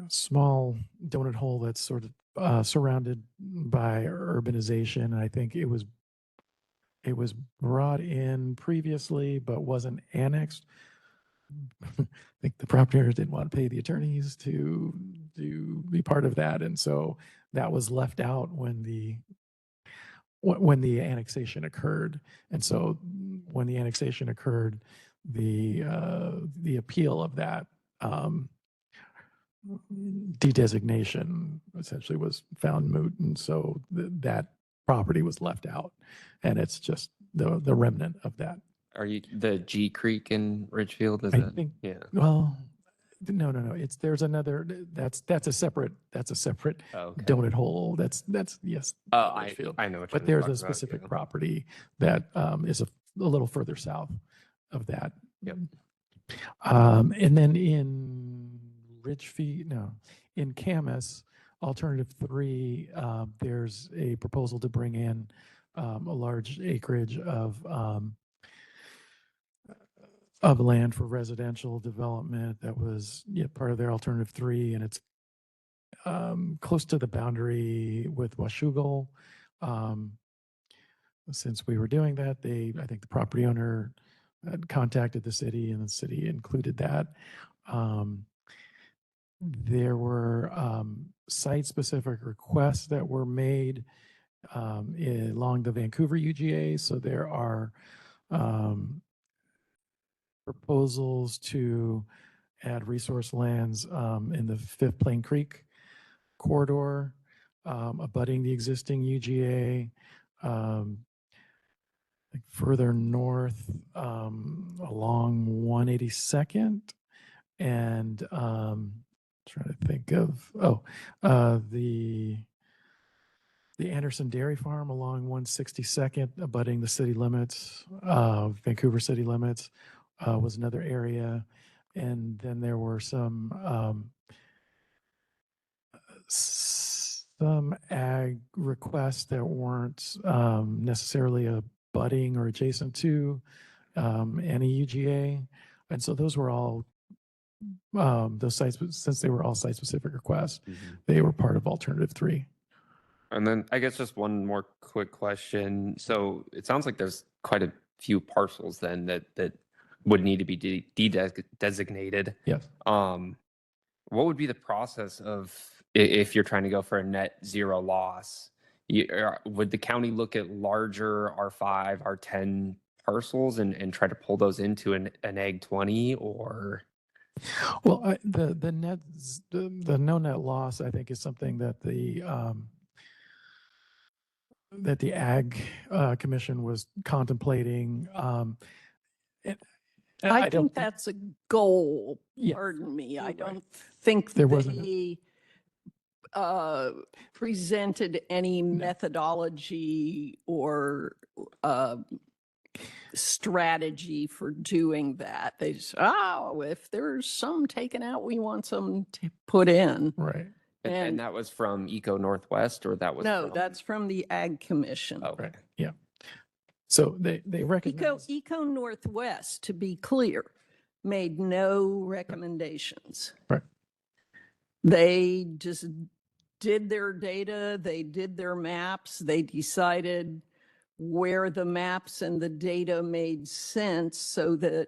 small donut hole that's sort of surrounded by urbanization. And I think it was brought in previously, but wasn't annexed. I think the property owners didn't want to pay the attorneys to be part of that. And so that was left out when the annexation occurred. And so when the annexation occurred, the appeal of that de-designation essentially was found moot. And so that property was left out, and it's just the remnant of that. Are you the G Creek in Ridgefield? Is I it? think, Yeah. well, no. There's another, that's a separate Oh, okay. donut hole. That's yes. Oh, Ridgefield. I know what But you're there's a talking about, specific yeah. property that is a little further south of that. Yep. And then in in Camas, alternative 3, there's a proposal to bring in a large acreage of land for residential development that was part of their alternative 3, and it's close to the boundary with Washougal. Since we were doing that, I think the property owner had contacted the city, and the city included that. There were site-specific requests that were made along the Vancouver UGA. So there are proposals to add resource lands in the Fifth Plain Creek corridor, abutting the existing UGA. Like further north along 182nd, and trying to think of the Anderson Dairy Farm along 162nd, abutting the city limits, Vancouver city limits, was another area, and then there were some ag requests that weren't necessarily abutting or adjacent to any UGA, and so those were all those sites, since they were all site-specific requests, they were part of Alternative 3. And then I guess just one more quick question. So it sounds like there's quite a few parcels then that would need to be designated. Yes. What would be the process of if you're trying to go for a net zero loss? Would the county look at larger R5, R10 parcels and try to pull those into an Ag 20, or? Well, the no net loss, I think, is something that the Ag Commission was contemplating. I think that's a goal. Yeah. Pardon me. I Right. don't think There wasn't they presented any methodology or strategy for doing that. They just, if there's some taken out, we want some put in. right. And And- that was from Eco Northwest, or that was No, from- that's from the Ag Commission. Okay. Right. Yeah. So they recognize. Eco Northwest, to be clear, made no recommendations. Right. They just did their data, they did their maps, they decided where the maps and the data made sense so that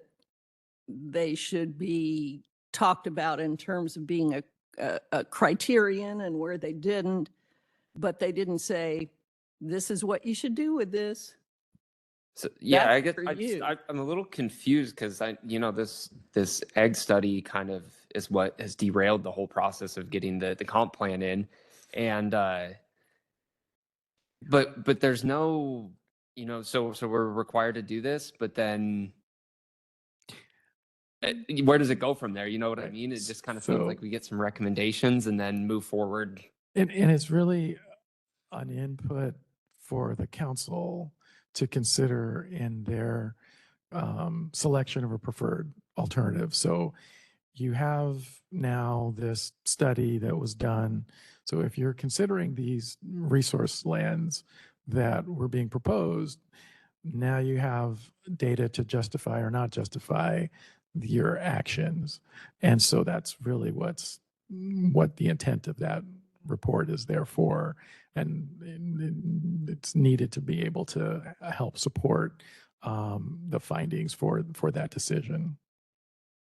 they should be talked about in terms of being a criterion, and where they didn't. But they didn't say, this is what you should do with this. So yeah, That's I get. for you. I'm a little confused because this egg study kind of is what has derailed the whole process of getting the comp plan in, and but there's no, so we're required to do this, but then where does it go from there? You know what I Right. mean? It just kind of seems So- like we get some recommendations and then move forward. And it's really an input for the council to consider in their selection of a preferred alternative. So you have now this study that was done. So if you're considering these resource lands that were being proposed, now you have data to justify or not justify your actions. And so that's really what the intent of that report is there for. And it's needed to be able to help support the findings for that decision.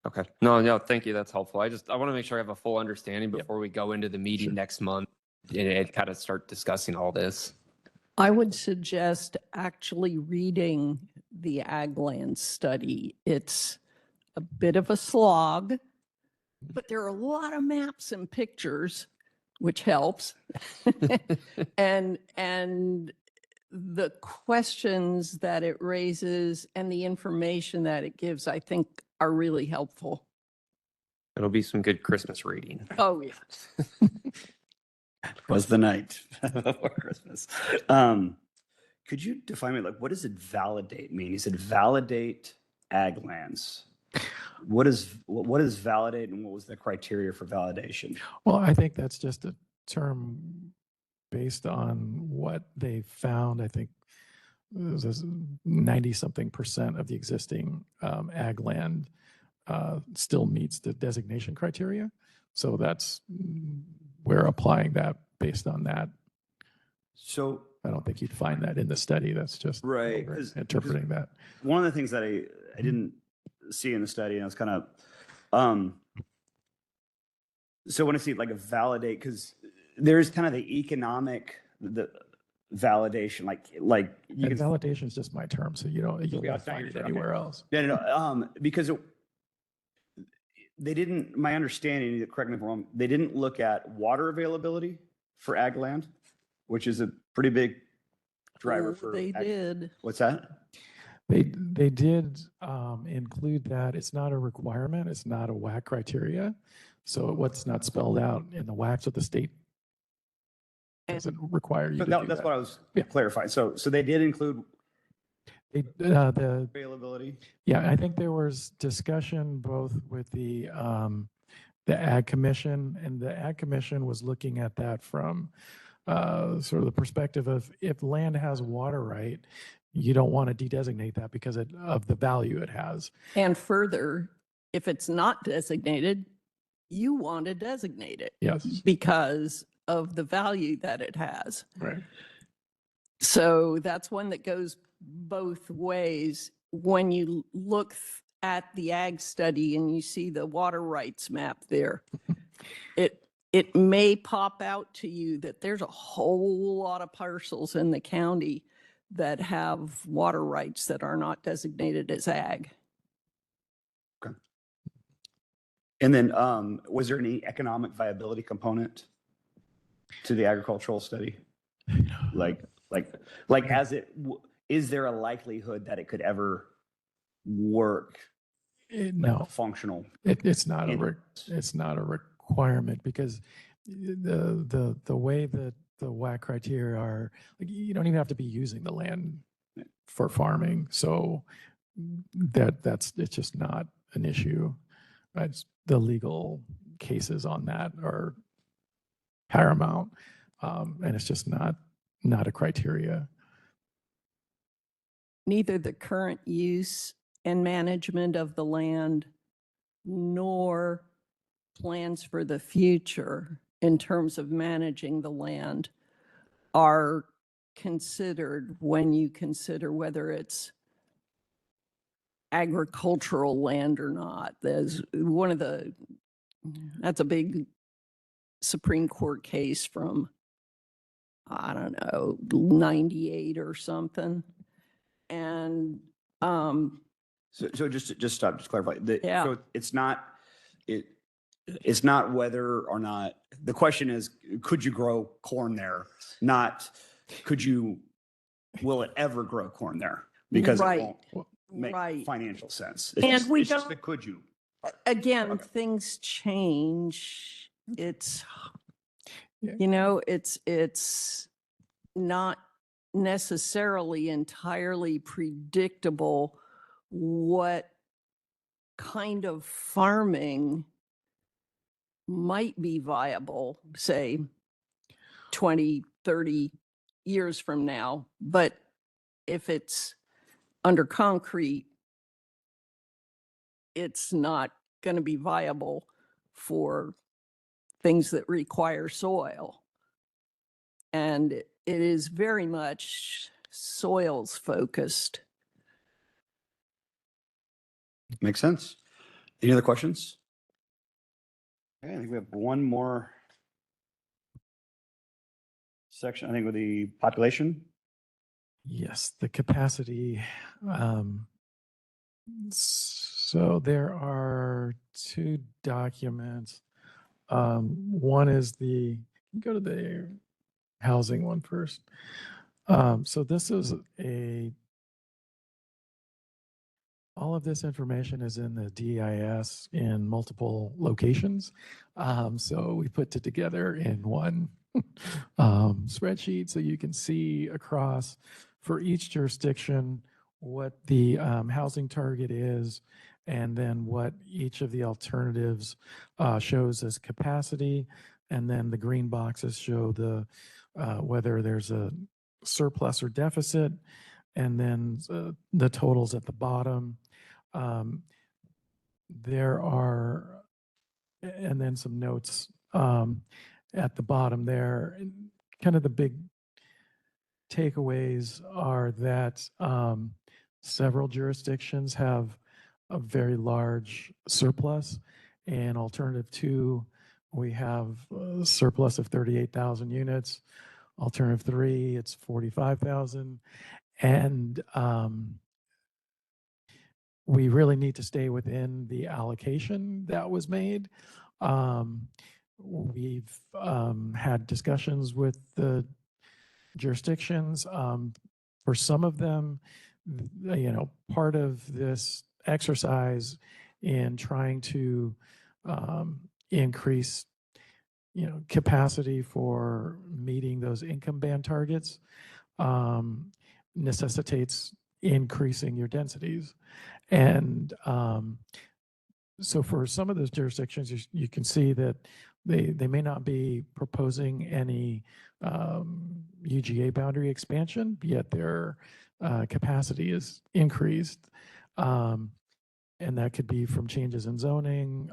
Okay. No, thank you. That's helpful. I want to make sure I have a full understanding Yep. before we go into the meeting Sure. next month and kind of start discussing all this. I would suggest actually reading the Ag Land study. It's a bit of a slog, but there are a lot of maps and pictures, which helps. And the questions that it raises and the information that it gives, I think, are really helpful. It'll be some good Christmas reading. Oh, yeah. Was the night before Christmas. Could you define me, like, what does it validate mean? You said validate ag lands. What is validate, and what was the criteria for validation? Well, I think that's just a term based on what they found. I think it was 90-something% of the existing ag land still meets the designation criteria. So we're applying that based on that. So I don't think you'd find that in the study. That's just Right, we're 'cause- interpreting that. one of the things that I didn't see in the study, and I was kind of So when I see like a validate, because there's kind of the economic, the validation, like you And can. validation is just my term, so you Yeah, won't it's not find your it term, anywhere okay. else. No, because they didn't, my understanding, correct me if I'm wrong, they didn't look at water availability for ag land, which is a pretty big driver Oh, for. they ag- did. What's that? They did include that. It's not a requirement. It's not a WAC criteria. So what's not spelled out in the WACs of the state doesn't require you to do That's that. what I was Yeah. clarifying. So they did include The availability. Yeah, I think there was discussion both with the Ag Commission, and the Ag Commission was looking at that from sort of the perspective of if land has water right, you don't want to de-designate that because of the value it has. And further, if it's not designated, you want to designate it Yes, because of the value that it has. right. So that's one that goes both ways. When you look at the ag study and you see the water rights map there, it may pop out to you that there's a whole lot of parcels in the county that have water rights that are not designated as ag. And then was there any economic viability component to the agricultural study? Like as is there a likelihood that it could ever work? No, Functional. it's not in- it's not a requirement because the way that the WAC criteria are, like, you don't even have to be using the land for farming. So it's just not an issue. The legal cases on that are paramount, and it's just not a criteria. Neither the current use and management of the land nor plans for the future in terms of managing the land are considered when you consider whether it's agricultural land or not. That's a big Supreme Court case from, I don't know, 98 or something. And So just stop, just clarify. Yeah. So it's not whether or not, the question is, could you grow corn there? Not will it ever grow corn there? Because it Right. won't make Right. financial sense. And we it's just don't- the could you. again, Okay. things change. It's, Yeah. it's not necessarily entirely predictable what kind of farming might be viable, say 20, 30 years from now. But if it's under concrete, it's not going to be viable for things that require soil. And it is very much soils focused. Makes sense. Any other questions? Okay, I think we have one more section, I think, with the population. Yes, the capacity. So there are two documents. One is go to the housing one first. So this is all of this information is in the DIS in multiple locations. So we put it together in one spreadsheet so you can see across for each jurisdiction what the housing target is, and then what each of the alternatives shows as capacity, and then the green boxes show the whether there's a surplus or deficit, and then the totals at the bottom. There are, and then some notes at the bottom there. And kind of the big takeaways are that several jurisdictions have a very large surplus, and alternative two we have a surplus of 38,000 units. Alternative 3, it's 45,000. And we really need to stay within the allocation that was made. We've had discussions with the jurisdictions. For some of them, part of this exercise in trying to increase, capacity for meeting those income band targets necessitates increasing your densities. And so for some of those jurisdictions, you can see that they may not be proposing any UGA boundary expansion, yet their capacity is increased. And that could be from changes in zoning,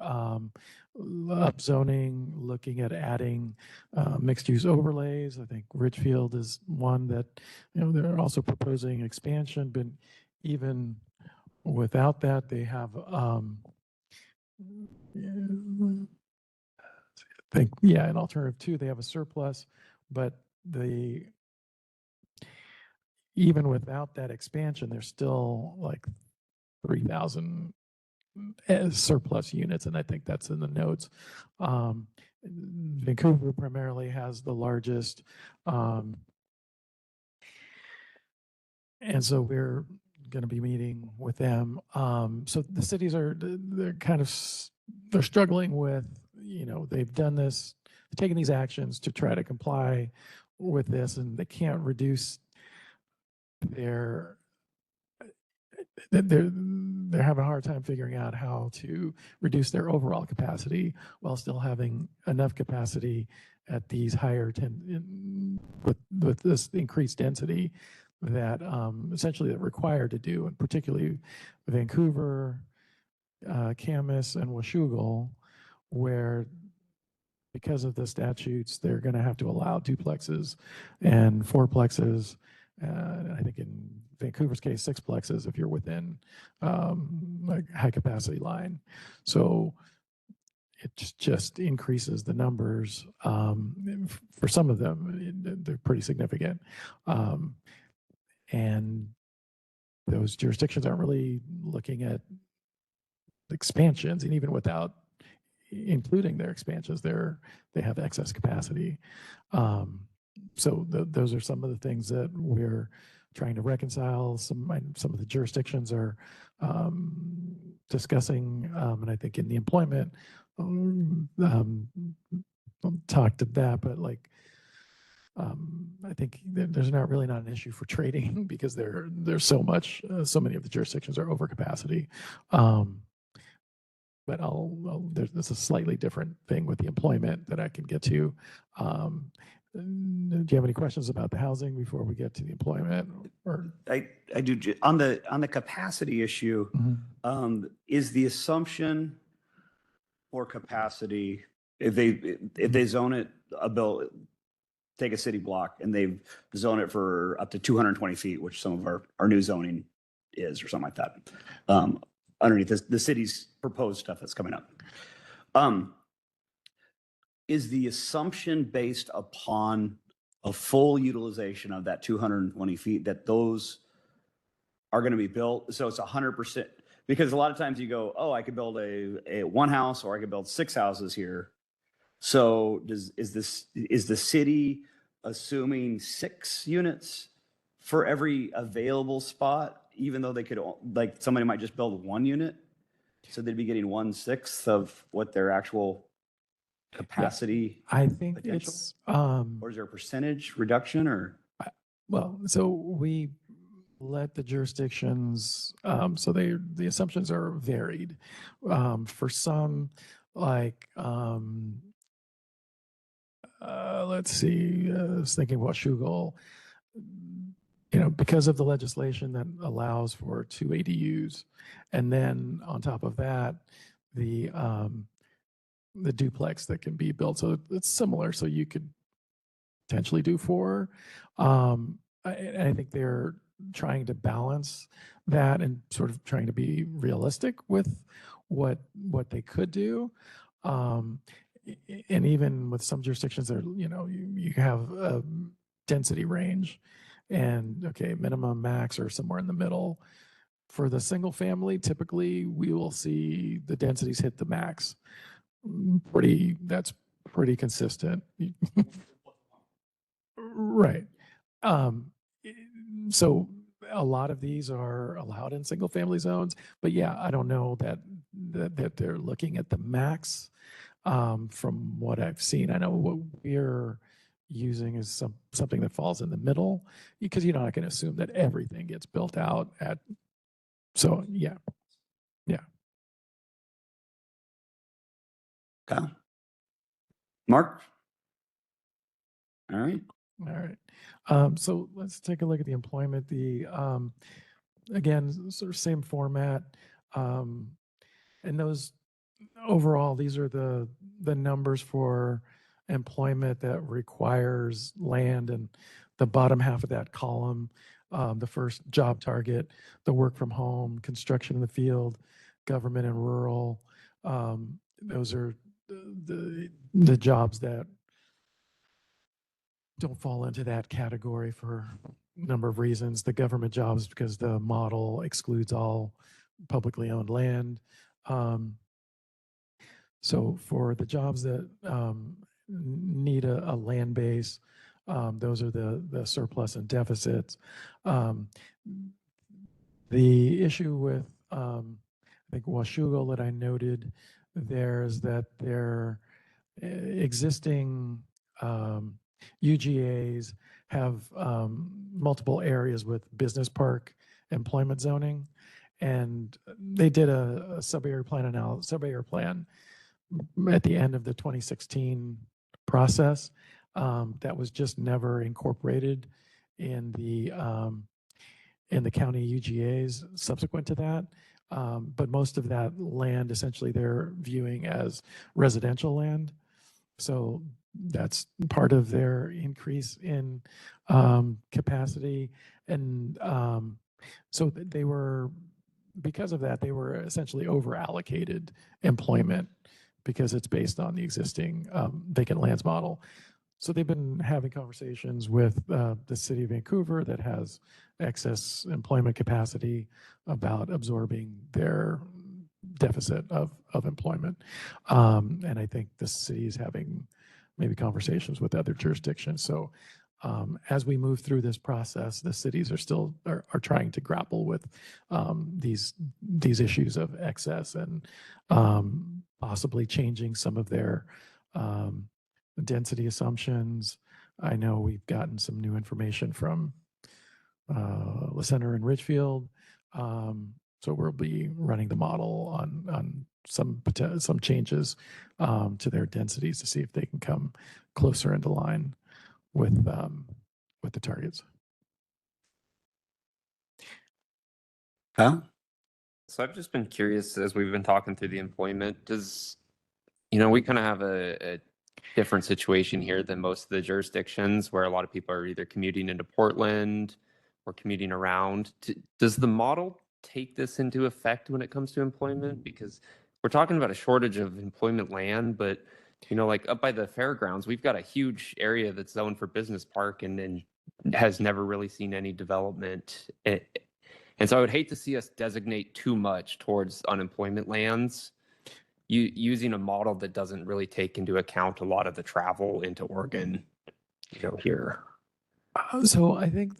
upzoning, looking at adding mixed use overlays. I think Richfield is one that, they're also proposing expansion, but even without that, they have, in alternative 2, they have a surplus, but even without that expansion, there's still like 3,000 surplus units, and I think that's in the notes. Vancouver primarily has the largest, and so we're going to be meeting with them. So the cities they're struggling with, they've done this, taken these actions to try to comply with this, and they can't reduce they're having a hard time figuring out how to reduce their overall capacity while still having enough capacity at these higher with this increased density that essentially they're required to do, and particularly Vancouver, Camas, and Washougal, where because of the statutes, they're going to have to allow duplexes and fourplexes. I think in Vancouver's case, sixplexes if you're within like high capacity line. So it just increases the numbers. For some of them, they're pretty significant. And those jurisdictions aren't really looking at expansions, and even without including their expansions, they have excess capacity. So those are some of the things that we're trying to reconcile. Some of the jurisdictions are discussing, and I think in the employment, talk to that, but I think there's not an issue for trading because there's so many of the jurisdictions are over capacity. But there's a slightly different thing with the employment that I can get to. Do you have any questions about the housing before we get to the employment? Or I do. On the capacity issue, is the assumption for capacity, if they zone it take a city block and they zone it for up to 220 feet, which some of our new zoning is, or something like that, underneath the city's proposed stuff that's coming up. Is the assumption based upon a full utilization of that 220 feet that those are going to be built? So it's 100%, because a lot of times you go, oh, I could build a one house, or I could build 6 houses here. So is the city assuming 6 units for every available spot, even though they could, somebody might just build 1 unit? So they'd be getting 1/6 of what their actual capacity. I think potential? it's Or is there a percentage reduction, or? well, so we let the jurisdictions, so the assumptions are varied. For some, let's see, I was thinking about Washougal, because of the legislation that allows for 2 ADUs, and then on top of that, the duplex that can be built. So it's similar. So you could potentially do 4. I think they're trying to balance that and sort of trying to be realistic with what they could do. and even with some jurisdictions there, you have a density range and okay, minimum, max, or somewhere in the middle. For the single family, typically we will see the densities hit the max. That's pretty consistent. Right. Um, i- so a lot of these are allowed in single family zones, but yeah, I don't know that they're looking at the max. From what I've seen, I know what we're using is something that falls in the middle because you're not going to assume that everything gets built out at. So yeah. Okay. Mark? All right. All right. So let's take a look at the employment. Again, sort of same format. And those overall, these are the numbers for employment that requires land, and the bottom half of that column, the first job target, the work from home, construction in the field, government and rural. Those are the jobs that don't fall into that category for a number of reasons. The government jobs, because the model excludes all publicly owned land. So for the jobs that need a land base, those are the surplus and deficits. The issue with, I think, Washougal that I noted there is that their existing UGAs have multiple areas with business park employment zoning. And they did a sub-area plan at the end of the 2016 process that was just never incorporated in the county UGAs subsequent to that. But most of that land, essentially, they're viewing as residential land. So that's part of their increase in capacity. And so they were, because of that, they were essentially over allocated employment because it's based on the existing vacant lands model. So they've been having conversations with the city of Vancouver that has excess employment capacity about absorbing their deficit of employment. And I think the city is having maybe conversations with other jurisdictions. So as we move through this process, the cities are still are trying to grapple with these issues of excess and possibly changing some of their density assumptions. I know we've gotten some new information from La Center and Ridgefield. So we'll be running the model on some changes to their densities to see if they can come closer into line with the targets. Kyle? So I've just been curious as we've been talking through the employment, we kind of have a different situation here than most of the jurisdictions where a lot of people are either commuting into Portland or commuting around. Does the model take this into effect when it comes to employment? Because we're talking about a shortage of employment land, but like up by the fairgrounds, we've got a huge area that's zoned for business park and has never really seen any development. And so I would hate to see us designate too much towards unemployment lands, using a model that doesn't really take into account a lot of the travel into Oregon, here. So I think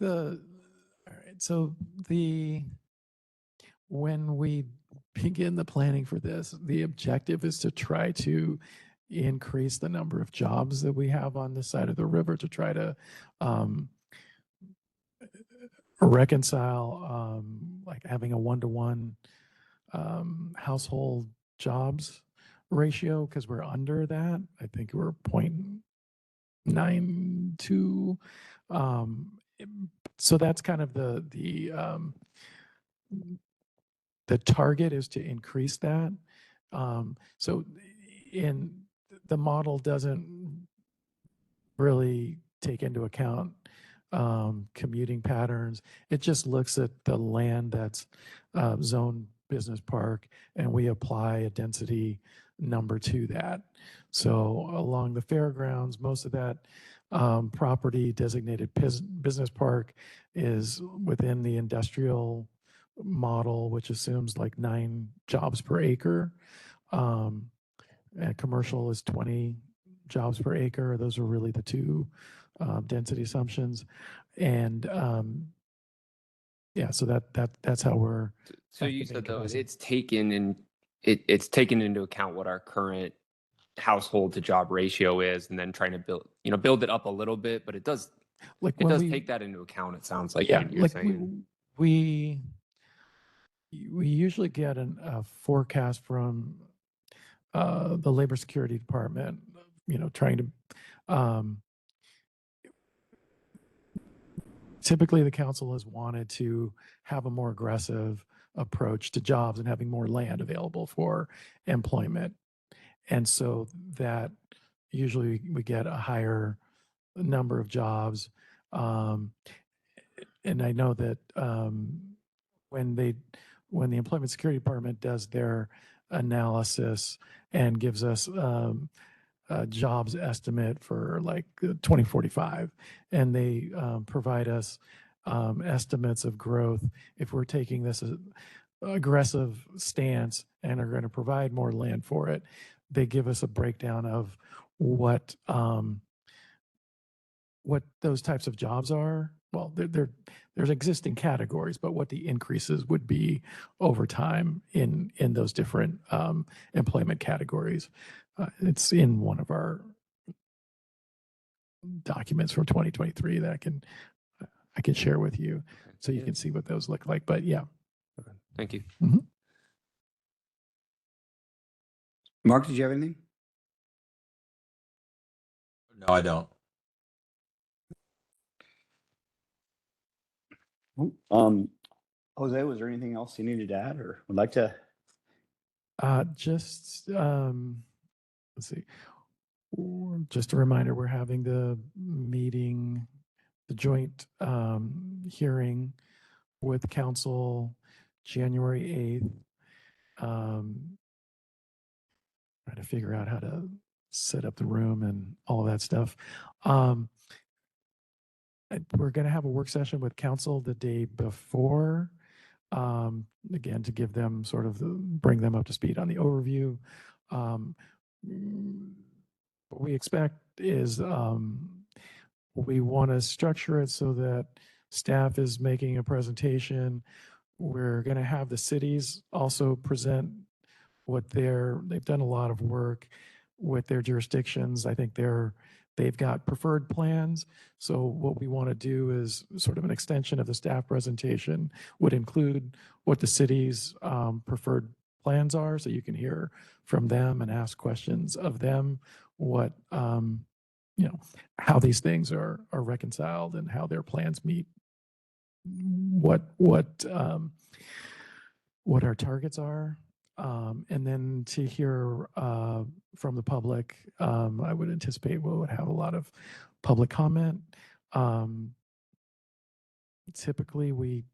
when we begin the planning for this, the objective is to try to increase the number of jobs that we have on this side of the river to try to reconcile like having a 1-to-1 household jobs ratio, because we're under that. I think we're 0.92. So that's kind of the target is to increase that. So the model doesn't really take into account commuting patterns. It just looks at the land that's zone business park, and we apply a density number to that. So along the fairgrounds, most of that property designated business park is within the industrial model, which assumes like 9 jobs per acre. And commercial is 20 jobs per acre. Those are really the two density assumptions. And yeah, so that's how we're. So you said though, capacity. it's taken into account what our current household to job ratio is, and then trying to build it up a little bit, but it does take that into account. It sounds like Yeah, you're like saying. we usually get a forecast from the Labor Security Department, trying to, typically the council has wanted to have a more aggressive approach to jobs and having more land available for employment. And so that usually we get a higher number of jobs. And I know that when the Employment Security Department does their analysis and gives us a jobs estimate for like 2045, and they provide us estimates of growth, if we're taking this aggressive stance and are going to provide more land for it, they give us a breakdown of what those types of jobs are. Well, there's existing categories, but what the increases would be over time in those different employment categories. It's in one of our documents from 2023 that I can share with you, so you can see what those look like. But yeah. Okay. Thank you. Mark, did you have anything? No, I don't. Jose, was there anything else you needed to add or would like to? Just let's see. Just a reminder, we're having the meeting, the joint hearing with council January 8th. Trying to figure out how to set up the room and all that stuff. We're going to have a work session with council the day before, again, to give them sort of bring them up to speed on the overview. What we expect is we want to structure it so that staff is making a presentation. We're going to have the cities also present what they've done a lot of work with their jurisdictions. I think they've got preferred plans. So what we want to do is sort of an extension of the staff presentation would include what the city's preferred plans are, so you can hear from them and ask questions of them, what how these things are reconciled and how their plans meet what our targets are. And then to hear from the public, I would anticipate we would have a lot of public comment. Typically, we've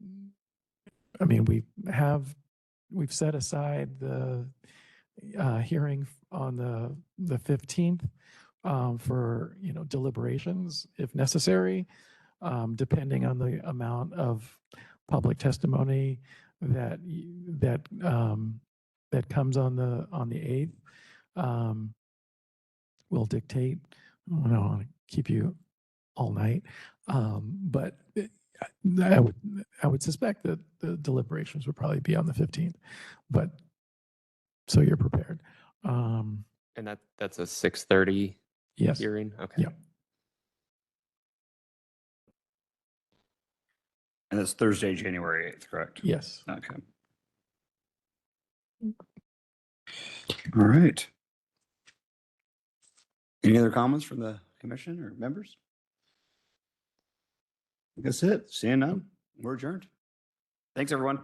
set aside the hearing on the 15th for deliberations if necessary, depending on the amount of public testimony that comes on the 8th. Will dictate. I don't want to keep you all night, but I would suspect that the deliberations would probably be on the 15th, but so you're prepared. And that's a 6:30 yes. hearing. Okay. Yeah. And it's Thursday, January 8th, correct? Yes. Okay. All right. Any other comments from the commission or members? That's it. Seeing none, we're adjourned. Thanks, everyone.